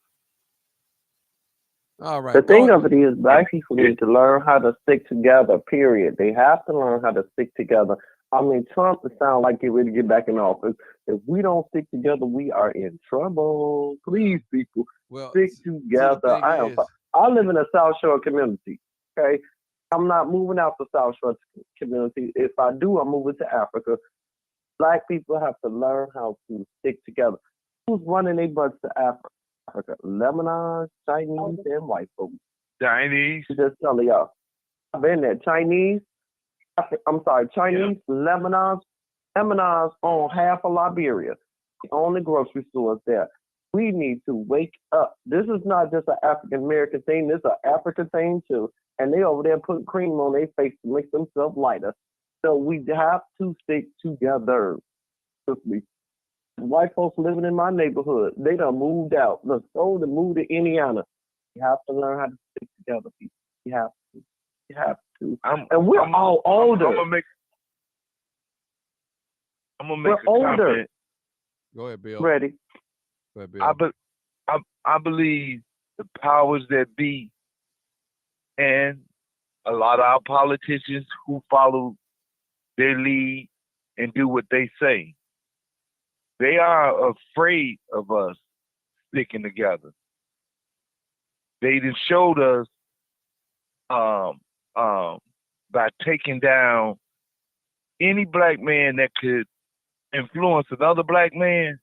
All right. The thing of it is, black people need to learn how to stick together, period. They have to learn how to stick together. I mean, Trump is sound like get ready to get back in office. If we don't stick together, we are in trouble. Please, people, stick together. I live in a South Shore community, okay? I'm not moving out the South Shore community. If I do, I'm moving to Africa. Black people have to learn how to stick together. Who's running their butts to Africa? Lebanon, Chinese, and white folks. Chinese. Just tell y'all. I've been there. Chinese, Lebanon's own half of Liberia. The only grocery stores there. We need to wake up. This is not just an African American thing. This is an African thing too. And they over there putting cream on their face to make themselves lighter. So we have to stick together. White folks living in my neighborhood, they done moved out. The soul to move to Indiana. You have to learn how to stick together, people. You have to. You have to. And we're all older. I'm gonna make We're a older. comment. Go ahead, Bill. Ready. Go ahead, Bill. I believe the powers that be and a lot of our politicians who follow their lead and do what they say, they are afraid of us sticking together. They just showed us by taking down any black man that could influence another black man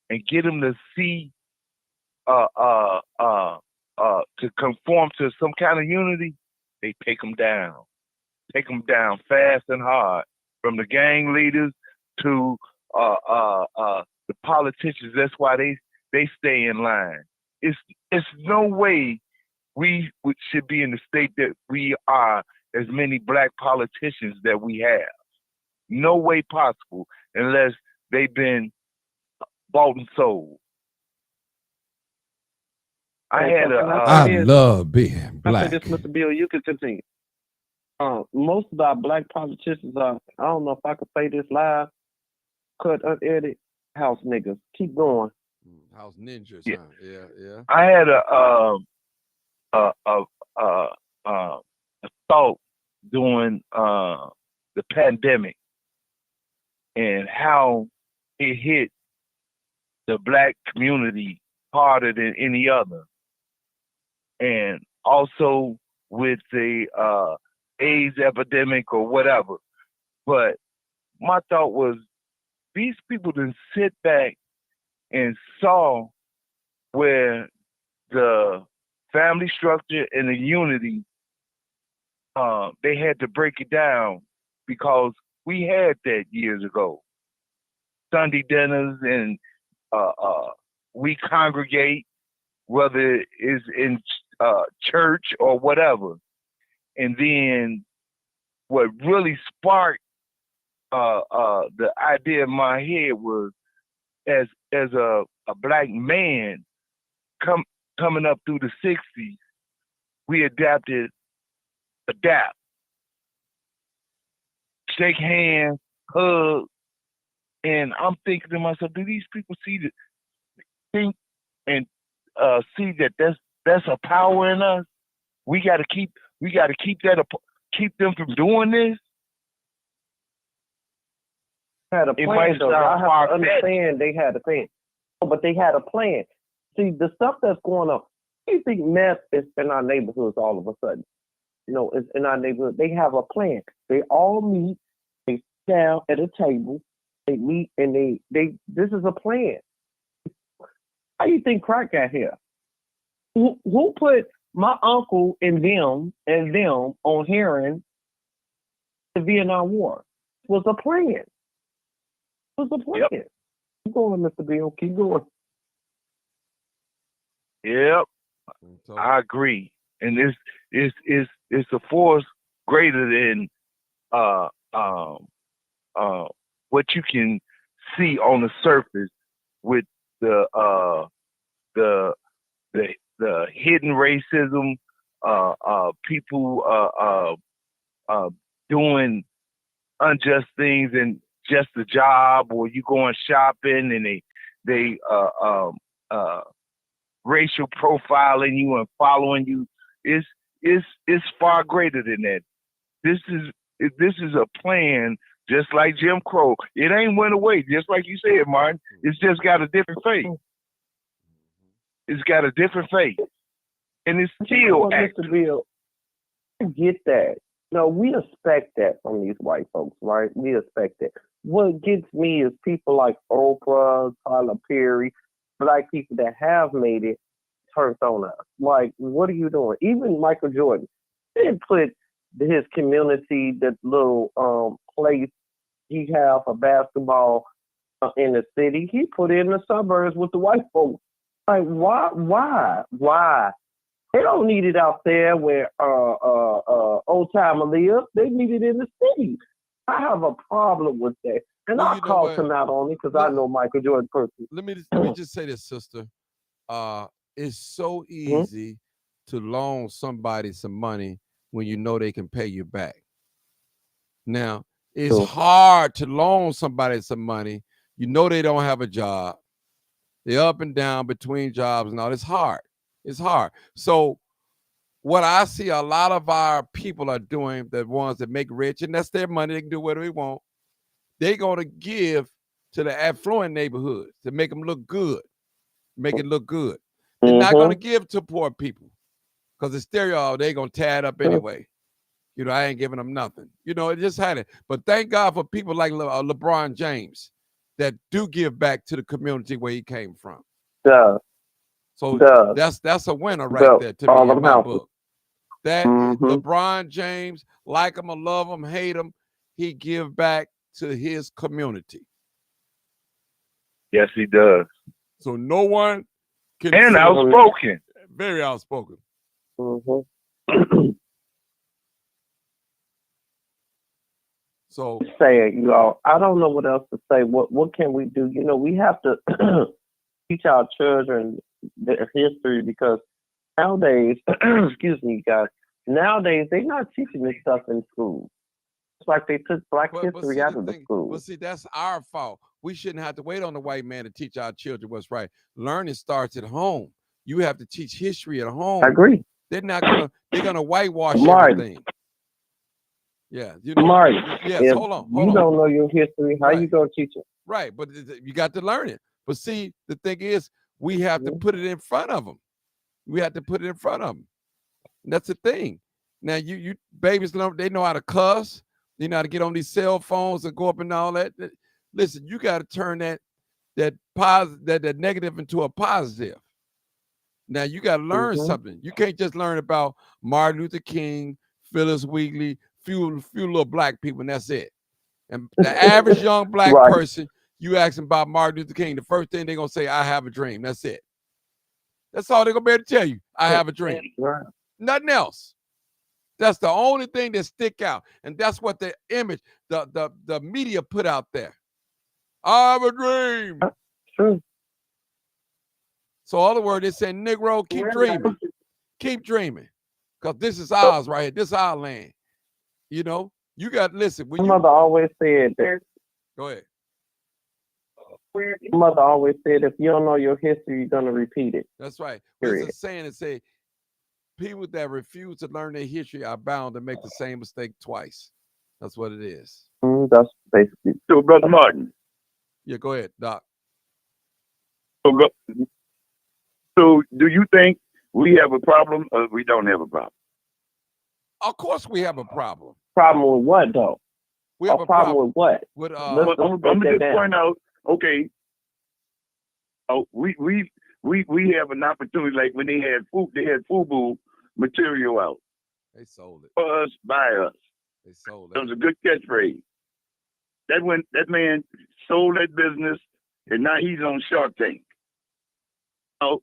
and get him to see to conform to some kind of unity, they take them down fast and hard, from the gang leaders to the politicians. That's why they stay in line. It's no way we should be in the state that we are, as many black politicians that we have. No way possible, unless they've been bought and sold. I love being black. I say this, Mr. Bill, you can continue. most of our black politicians are, I don't know if I could say this live, cut unedited house niggas. Keep going. House ninjas, Yeah. huh? Yeah. I had a thought during the pandemic and how it hit the black community harder than any other, and also with the AIDS epidemic or whatever. But my thought was, these people didn't sit back and saw where the family structure and the unity, they had to break it down, because we had that years ago. Sunday dinners, and we congregate, whether it's in church or whatever. And then what really sparked the idea in my head was, as a black man coming up through the 60s, we adapt, shake hands, hug, and I'm thinking to myself, do these people see and see that that's a power in us? We got to keep that, keep them from doing this. Had a It plan, might though. sound I have to far-fetched. understand they had a plan. But they had a plan. See, the stuff that's going on, you think meth is in our neighborhoods all of a sudden? You know, it's in our neighborhood. They have a plan. They all meet, they sit down at a table, they meet, and they this is a plan. How you think crack got here? Who put my uncle and them on hearing the Vietnam War? It was a plan. It was a plan. Yep. Keep going, Mr. Bill. Keep going. Yep, So, I agree. And it's a force greater than what you can see on the surface, with the hidden racism, people doing unjust things and just a job, or you going shopping and they racial profiling you and following you. It's far greater than that. This is a plan, just like Jim Crow. It ain't went away, just like you said, Martin. It's just got a different face. It's got a different face, and it's still active. Mr. Bill, I get that. No, we expect that from these white folks, right? We expect that. What gets me is people like Oprah, Tyler Perry, black people that have made it turned on us. Like, what are you doing? Even Michael Jordan, he didn't put his community, that little place he have for basketball in the city. He put it in the suburbs with the white folks. Like, why? They don't need it out there where old timer lives. They need it in the city. I have a problem with that, and Well, I you know call what? him out on it because I know Michael Jordan personally. let me just say this, sister. It's so easy to loan somebody some money when you know they can pay you back. Now, it's Sure. hard to loan somebody some money. You know they don't have a job. They're up and down between jobs and all. It's hard. It's hard. So what I see a lot of our people are doing, the ones that make rich, and that's their money, they can do whatever they want. They're going to give to the affluent neighborhoods to make them look good, make it look good. They're not going to give to poor people because the stereo, they're going to tear it up anyway. You know, I ain't giving them nothing. You know, it just had it. But thank God for people like LeBron James that do give back to the community where he came from. So that's a winner right there to me in my book. That LeBron James, like him or love him, hate him, he give back to his community. Yes, he does. So no one can. And say, outspoken. Very outspoken. So say it, you all. I don't know what else to say. What can we do? You know, we have to teach our children their history because nowadays, excuse me, guys, Nowadays, they're not teaching this stuff in school. It's like they took Black history see, out the of the thing, school. but see, that's our fault. We shouldn't have to wait on the white man to teach our children what's right. Learning starts at home. You have to teach history at home. I agree. They're gonna whitewash Martin. everything. Yeah, you know. Martin, Yes, if hold on. you don't know your history, how Right. you gonna teach it? Right, but you got to learn it. But see, the thing is, we have to put it in front of them. We have to put it in front of them. That's the thing. Now, you babies, they know how to cuss. They know how to get on these cell phones and go up and all that. Listen, you got to turn that negative into a positive. Now, you got to learn something. You can't just learn about Martin Luther King, Phyllis Wheatley, few little black people, and that's it. And the average young black person, you ask them about Martin Luther King, the first thing they're going to say, I have a dream. That's it. That's all they're going to be able to tell you. I have a dream. Right. Nothing else. That's the only thing that stick out. And that's what the image, the media put out there. I have a dream. True. So other words, they say, Negro, keep dreaming. Keep dreaming. Because this is ours right here. This is our land. You know, you got to listen. My mother always said that. Go ahead. My mother always said, if you don't know your history, you're gonna repeat it. That's right. Period. There's a saying that say, people that refuse to learn their history are bound to make the same mistake twice. That's what it is. That's basically. So, Brother Martin, Yeah, go ahead, Doc. so do you think we have a problem or we don't have a problem? Of course we have a problem. Problem with what, though? We have a problem with what? with I'm gonna just point out, okay, we have an opportunity, like when they had FUBU material out. They sold it. For us, by us. They sold That it. was a good catchphrase. That man sold that business, and now he's on Shark Tank. So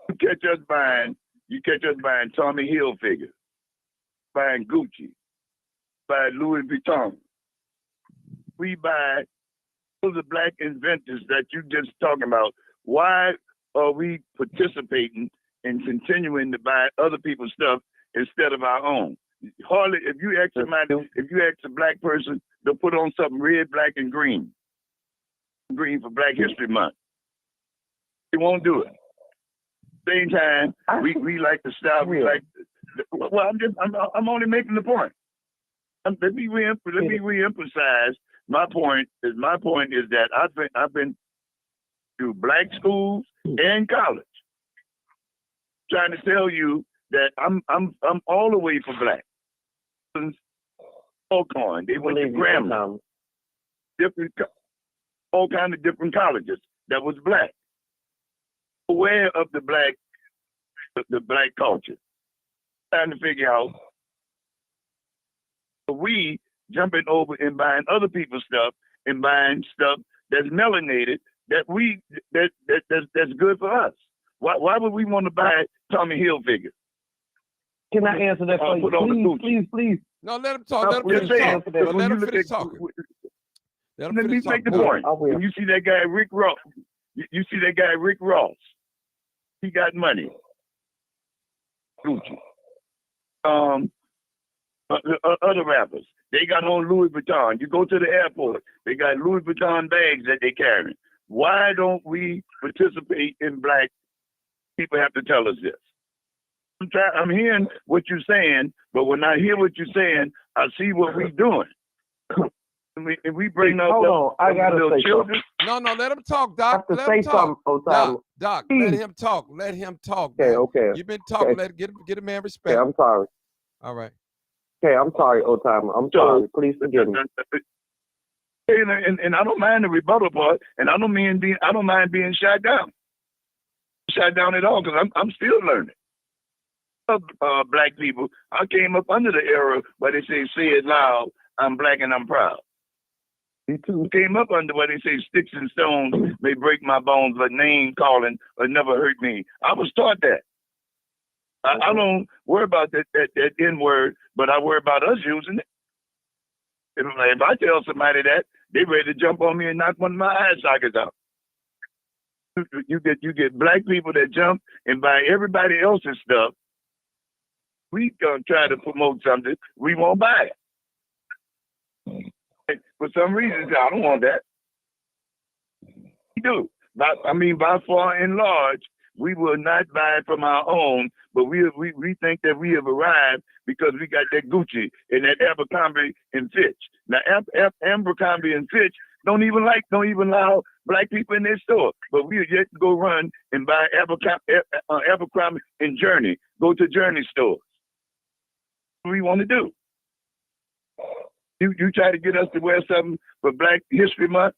you catch us buying Tommy Hilfiger, buying Gucci, buying Louis Vuitton. We buy those are black inventors that you just talking about. Why are we participating in continuing to buy other people's stuff instead of our own? Hardly, if you ask a black person, they'll put on something red, black, and green. Green for Black History Month. They won't do it. Same time, we like the style. We like. Well, I'm only making the point. Let me reemphasize my point. Is that I've been to black schools and college, trying to tell you that I'm all the way for black. Alcorn, they went to Grambling, all kind of different colleges that was black. Aware of the black culture, trying to figure out. We jumping over and buying other people's stuff and buying stuff that's melanated that's good for us. Why would we want to buy Tommy Hilfiger? Can I answer that for you? Please. No, let him talk. Let him finish talking. Let him finish talking. Let me make the point. When you see that guy Rick Ross, he got money. Gucci. Other rappers, they got on Louis Vuitton. You go to the airport, they got Louis Vuitton bags that they carry. Why don't we participate in black? People have to tell us this. I'm hearing what you're saying, but when I hear what you're saying, I see what we're doing. If we bring up I gotta little say children. No, let him talk, Doc. I have to say something, Doc, let him talk. Let him talk. Okay. You've been talking. Okay. Get a man respect. Okay, I'm sorry. All right. Okay, I'm sorry, Old-Timer. I'm sorry. Please forgive me. And I don't mind the rebuttal part, and I don't mind being shot down. Shot down at all, because I'm still learning. Black people, I came up under the era where they say it loud, I'm black and I'm proud. Me too. Came up under where they say sticks and stones may break my bones, but name calling will never hurt me. I was taught that. I don't worry about that N-word, but I worry about us using it. If I tell somebody that, they ready to jump on me and knock one of my eye sockets out. You get black people that jump and buy everybody else's stuff, we gonna try to promote something, we won't buy it. And for some reason, I don't want that. We do. By far and large, we will not buy it from our own, but we think that we have arrived because we got that Gucci and that Abercrombie and Fitch. Now, Abercrombie and Fitch don't even allow black people in their store, but we yet to go run and buy Abercrombie and Journey. Go to Journey stores. What do we want to do? You try to get us to wear something for Black History Month.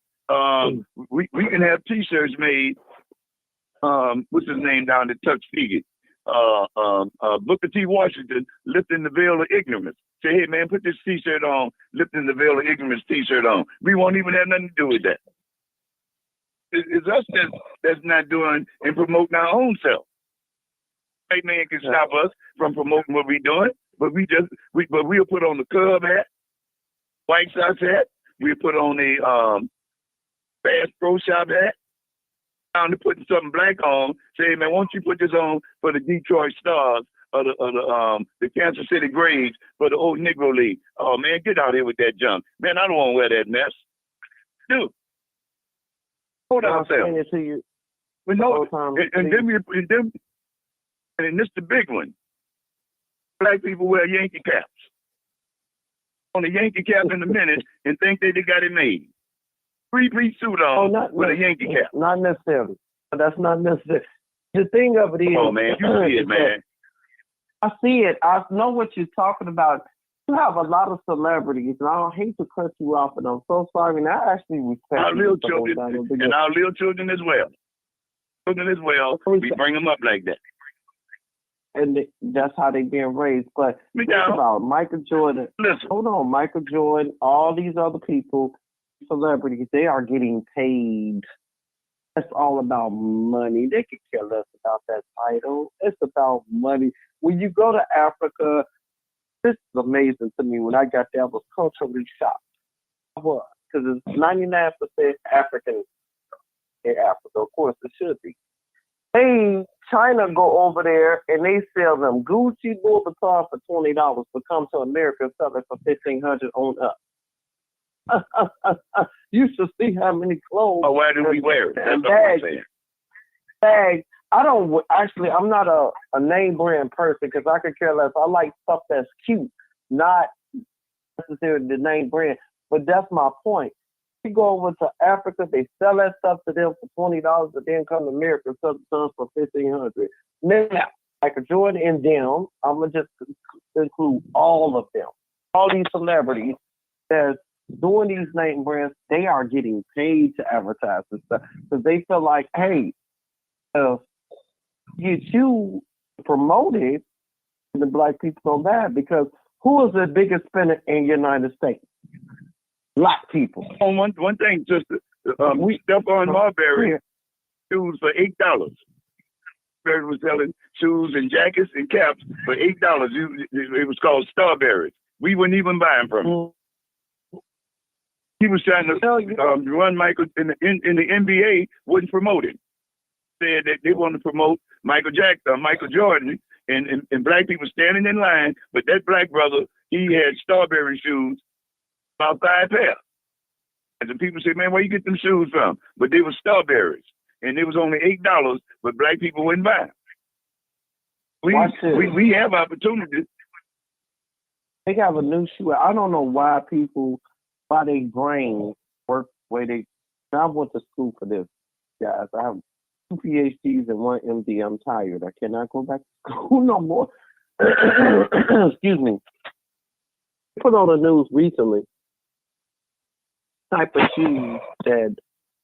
We can have T-shirts made. What's his name down at Tuskegee? Booker T. Washington, lifting the veil of ignorance. Say, hey man, put this T-shirt on, lifting the veil of ignorance T-shirt on. We won't even have nothing to do with that. It's us that's not doing and promoting our own self. White man can stop us from promoting what we're doing, but we'll put on the Cub hat, White Sox hat. We'll put on a Bass Pro Shop hat. Down to putting something black on. Say, man, why don't you put this on for the Detroit Stars or the Kansas City Braves for the old Negro League? Oh man, get out here with that junk, man. I don't want to wear that mess. Dude, hold on, ourselves. We know, and this the big one. Black people wear Yankee caps. On a Yankee cap in a minute and think they got it made. Three-piece suit on with a Yankee cap. Not necessarily. That's not necessary. The thing of it is... Oh, man, you see it, man. I see it. I know what you're talking about. You have a lot of celebrities, and I don't hate to cut you off, and I'm so sorry, and I actually respect our little children, and our little children as well. We bring them up like that. And that's how they being raised. But think about Michael Jordan. Listen. Hold on, Michael Jordan, all these other people, celebrities, they are getting paid. It's all about money. They could care less about that title. It's about money. When you go to Africa, this is amazing to me. When I got there, I was culturally shocked. I was, because it's 99% African in Africa. Of course, it should be. China go over there and they sell them Gucci, Louis Vuitton for $20, but come to America and sell it for $1,500 on up. You should see how many clothes. Oh, why do we wear it? That's what I'm saying. Bags. I'm not a name brand person because I could care less. I like stuff that's cute, not necessarily the name brand. But that's my point. You go over to Africa, they sell that stuff to them for $20, and then come to America and sell it to us for $1,500. Now, Michael Jordan and them, I'm gonna just include all of them, all these celebrities that's doing these name brands. They are getting paid to advertise and stuff because they feel like, hey, get you promoted, the black people so bad because who is the biggest spender in the United States? Black people. On one thing, sister, we Stephon Marbury shoes for $8. Marbury was selling shoes and jackets and caps for $8. It was called Starberry. We wouldn't even buy them from him. He was trying to run Michael in the NBA, wouldn't promote him. Said that they wanted to promote Michael Jordan, and black people standing in line, but that black brother, he had Starberry shoes, about 5 pairs. And the people say, man, where you get them shoes from? But they were Starberries, and it was only $8, but black people wouldn't buy them. We have opportunities. They have a new shoe. I don't know why they brain work where they. I went to school for this, guys. I have 2 PhDs and 1 MD. I'm tired. I cannot go back to school no more. Excuse me. Put on the news recently. Type of shoes that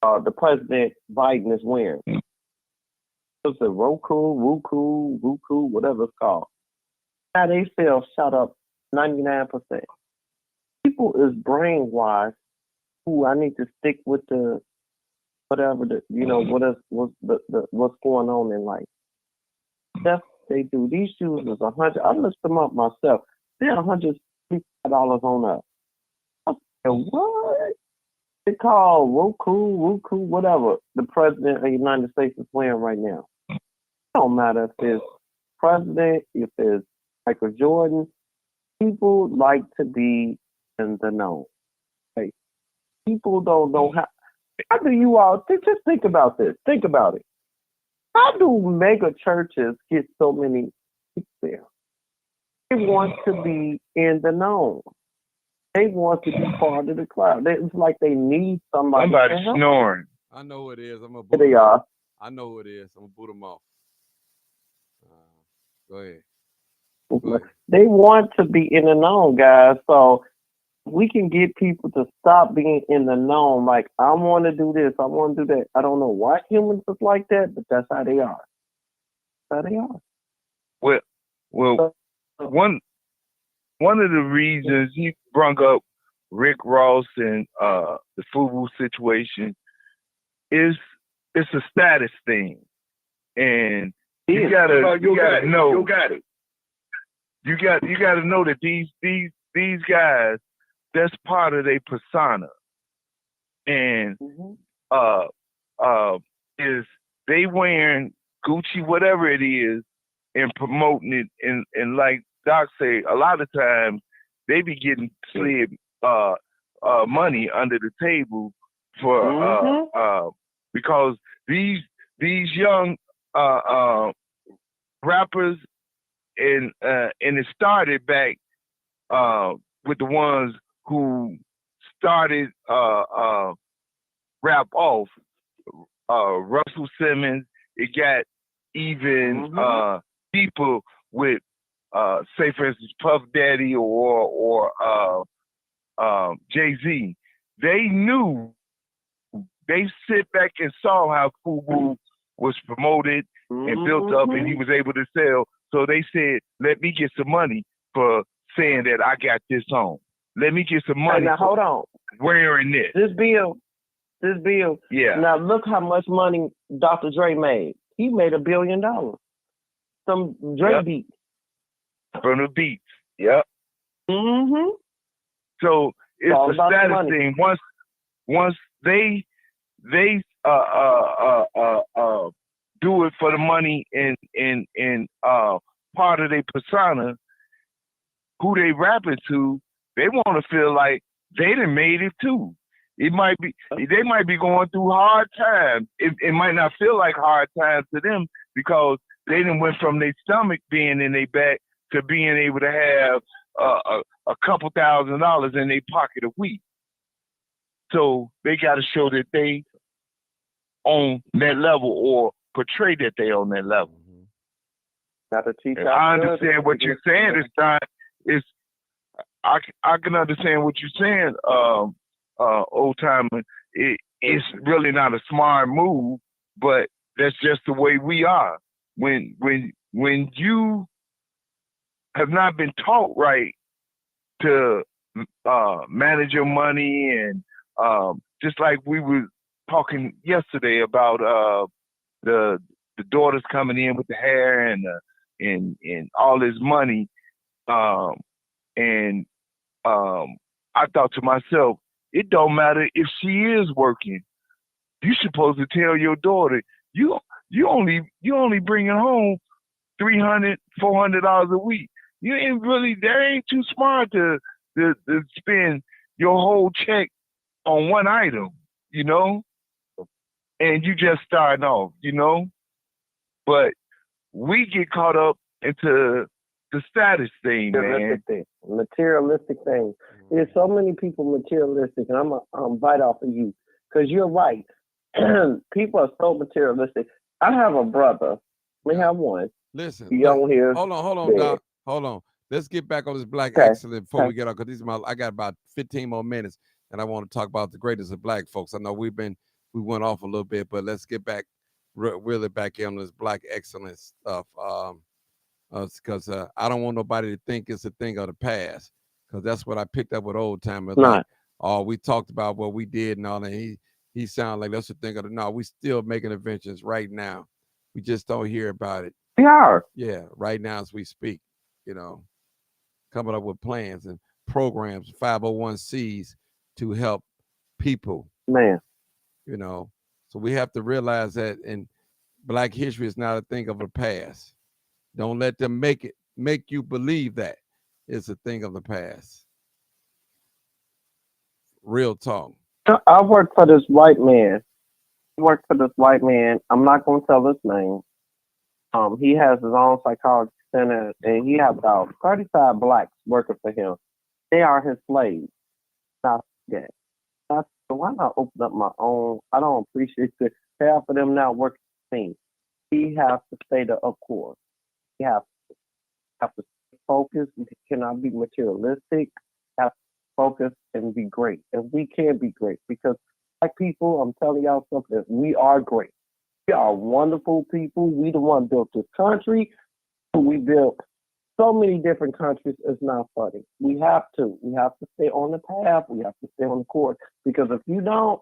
the President Biden is wearing. It's a Roku, whatever it's called. Now they sell shot up 99%. People is brainwashed. Ooh, I need to stick with the whatever what's going on in life. That's what they do. These shoes is $100. I looked them up myself. They're $165 on up. I said, what? They call Roku, whatever the president of the United States is wearing right now. It don't matter if it's president, if it's Michael Jordan. People like to be in the know. Like, people don't know how do you all just think about this? Think about it. How do mega churches get so many people there? They want to be in the know. They want to be part of the crowd. It's like they need somebody. Somebody to help. snoring. I know who it is. I'm gonna There boot they them off. are. I know who it is. I'm gonna boot them off. Go ahead. They want to be in the know, guys. So we can get people to stop being in the know. Like, I want to do this. I want to do that. I don't know why humans are like that, but that's how they are. That's how they are. Well, one of the reasons he brought up Rick Ross and the FUBU situation is it's a status thing, and you gotta know. You got it. You got to know that these guys, that's part of their persona, and is they wearing Gucci, whatever it is, and promoting it, and like Doc say, a lot of times they be getting slid money under the table for because these young rappers and it started back with the ones who started rap off Russell Simmons. It got even people with say for instance Puff Daddy or Jay-Z. They knew, they sit back and saw how FUBU was promoted and built up, and he was able to sell. So they said, let me get some money for saying that I got this on. Let me get some money. Now hold on. Wearing this. This bill. Yeah. Now look how much money Dr. Dre made. He made $1 billion. Some Dre beats. From the beats. Yep. So it's a status thing. Once they do it for the money and part of their persona, who they rapping to, they want to feel like they done made it too. They might be going through hard times. It might not feel like hard times to them because they done went from their stomach being in their back to being able to have a couple $1,000s in their pocket a week. So they got to show that they on that level or portray that they on that level. I understand what you're saying. It's not. It's I can understand what you're saying, old timer. It's really not a smart move, but that's just the way we are. When you have not been taught right to manage your money, and just like we were talking yesterday about the daughters coming in with the hair and all this money, and I thought to myself, it don't matter if she is working. You're supposed to tell your daughter you only bringing home $300, $400 a week. You ain't really, that ain't too smart to spend your whole check on one item, you know, and you just starting off, you know. But we get caught up into the status thing, man. Materialistic thing. There's so many people materialistic, and I'm bite off of you because you're right. People are so materialistic. I have a brother. We have one. Listen, young here. Hold on, Doc. Hold on. Let's get back on this black excellence before we get on, because I got about 15 more minutes, and I want to talk about the greatest of black folks. I know we went off a little bit, but let's get back really back in on this black excellence stuff. Because I don't want nobody to think it's a thing of the past, because that's what I picked up with old timers. Like, oh, we talked about what we did and all that. He sounded like that's a thing of the. No, we still making inventions right now. We just don't hear about it. We are. Yeah, right now as we speak, you know, coming up with plans and programs, 501(c)s to help people. Man. You know, so we have to realize that in Black history is not a thing of the past. Don't let them make it make you believe that it's a thing of the past. Real talk. I work for this white man. I'm not going to tell his name. He has his own psychology center, and he has about 35 blacks working for him. They are his slaves. Not that. So why not open up my own? I don't appreciate it. Half of them now working for me. We have to stay the course. We have to stay focused. We cannot be materialistic. We have to focus and be great. And we can be great because black people, I'm telling y'all something, we are great. We are wonderful people. We the one built this country. We built so many different countries. It's not funny. We have to stay on the path. We have to stay on the course because if you don't,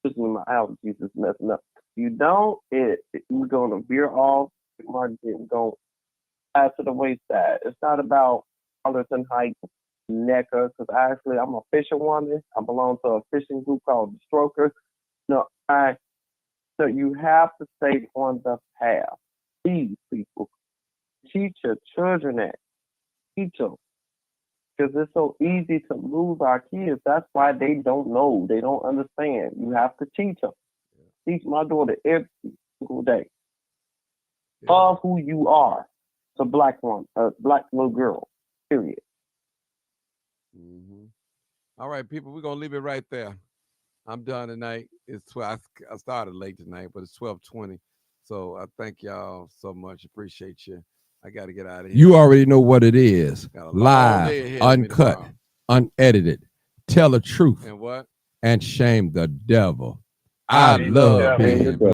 excuse me, my allergies is messing up. If you don't, you're gonna veer off. Martin going pass to the wayside. It's not about colors and height, necker. Because actually, I'm a fishing woman. I belong to a fishing group called the Strokers. No, so you have to stay on the path. These people, teach your children that. Teach them. Because it's so easy to lose our kids. That's why they don't know. They don't understand. You have to teach them. Teach my daughter every single day. Love who you are. It's a black one, a black little girl, period. Mm-hmm. All right, people, we're going to leave it right there. I'm done tonight. It's 12. I started late tonight, but it's 12:20. So I thank y'all so much. Appreciate you. I got to get out of here. You already know what it is. Got a long day Live, ahead of me uncut, tomorrow. unedited. Tell the truth And what? and shame the devil. I love being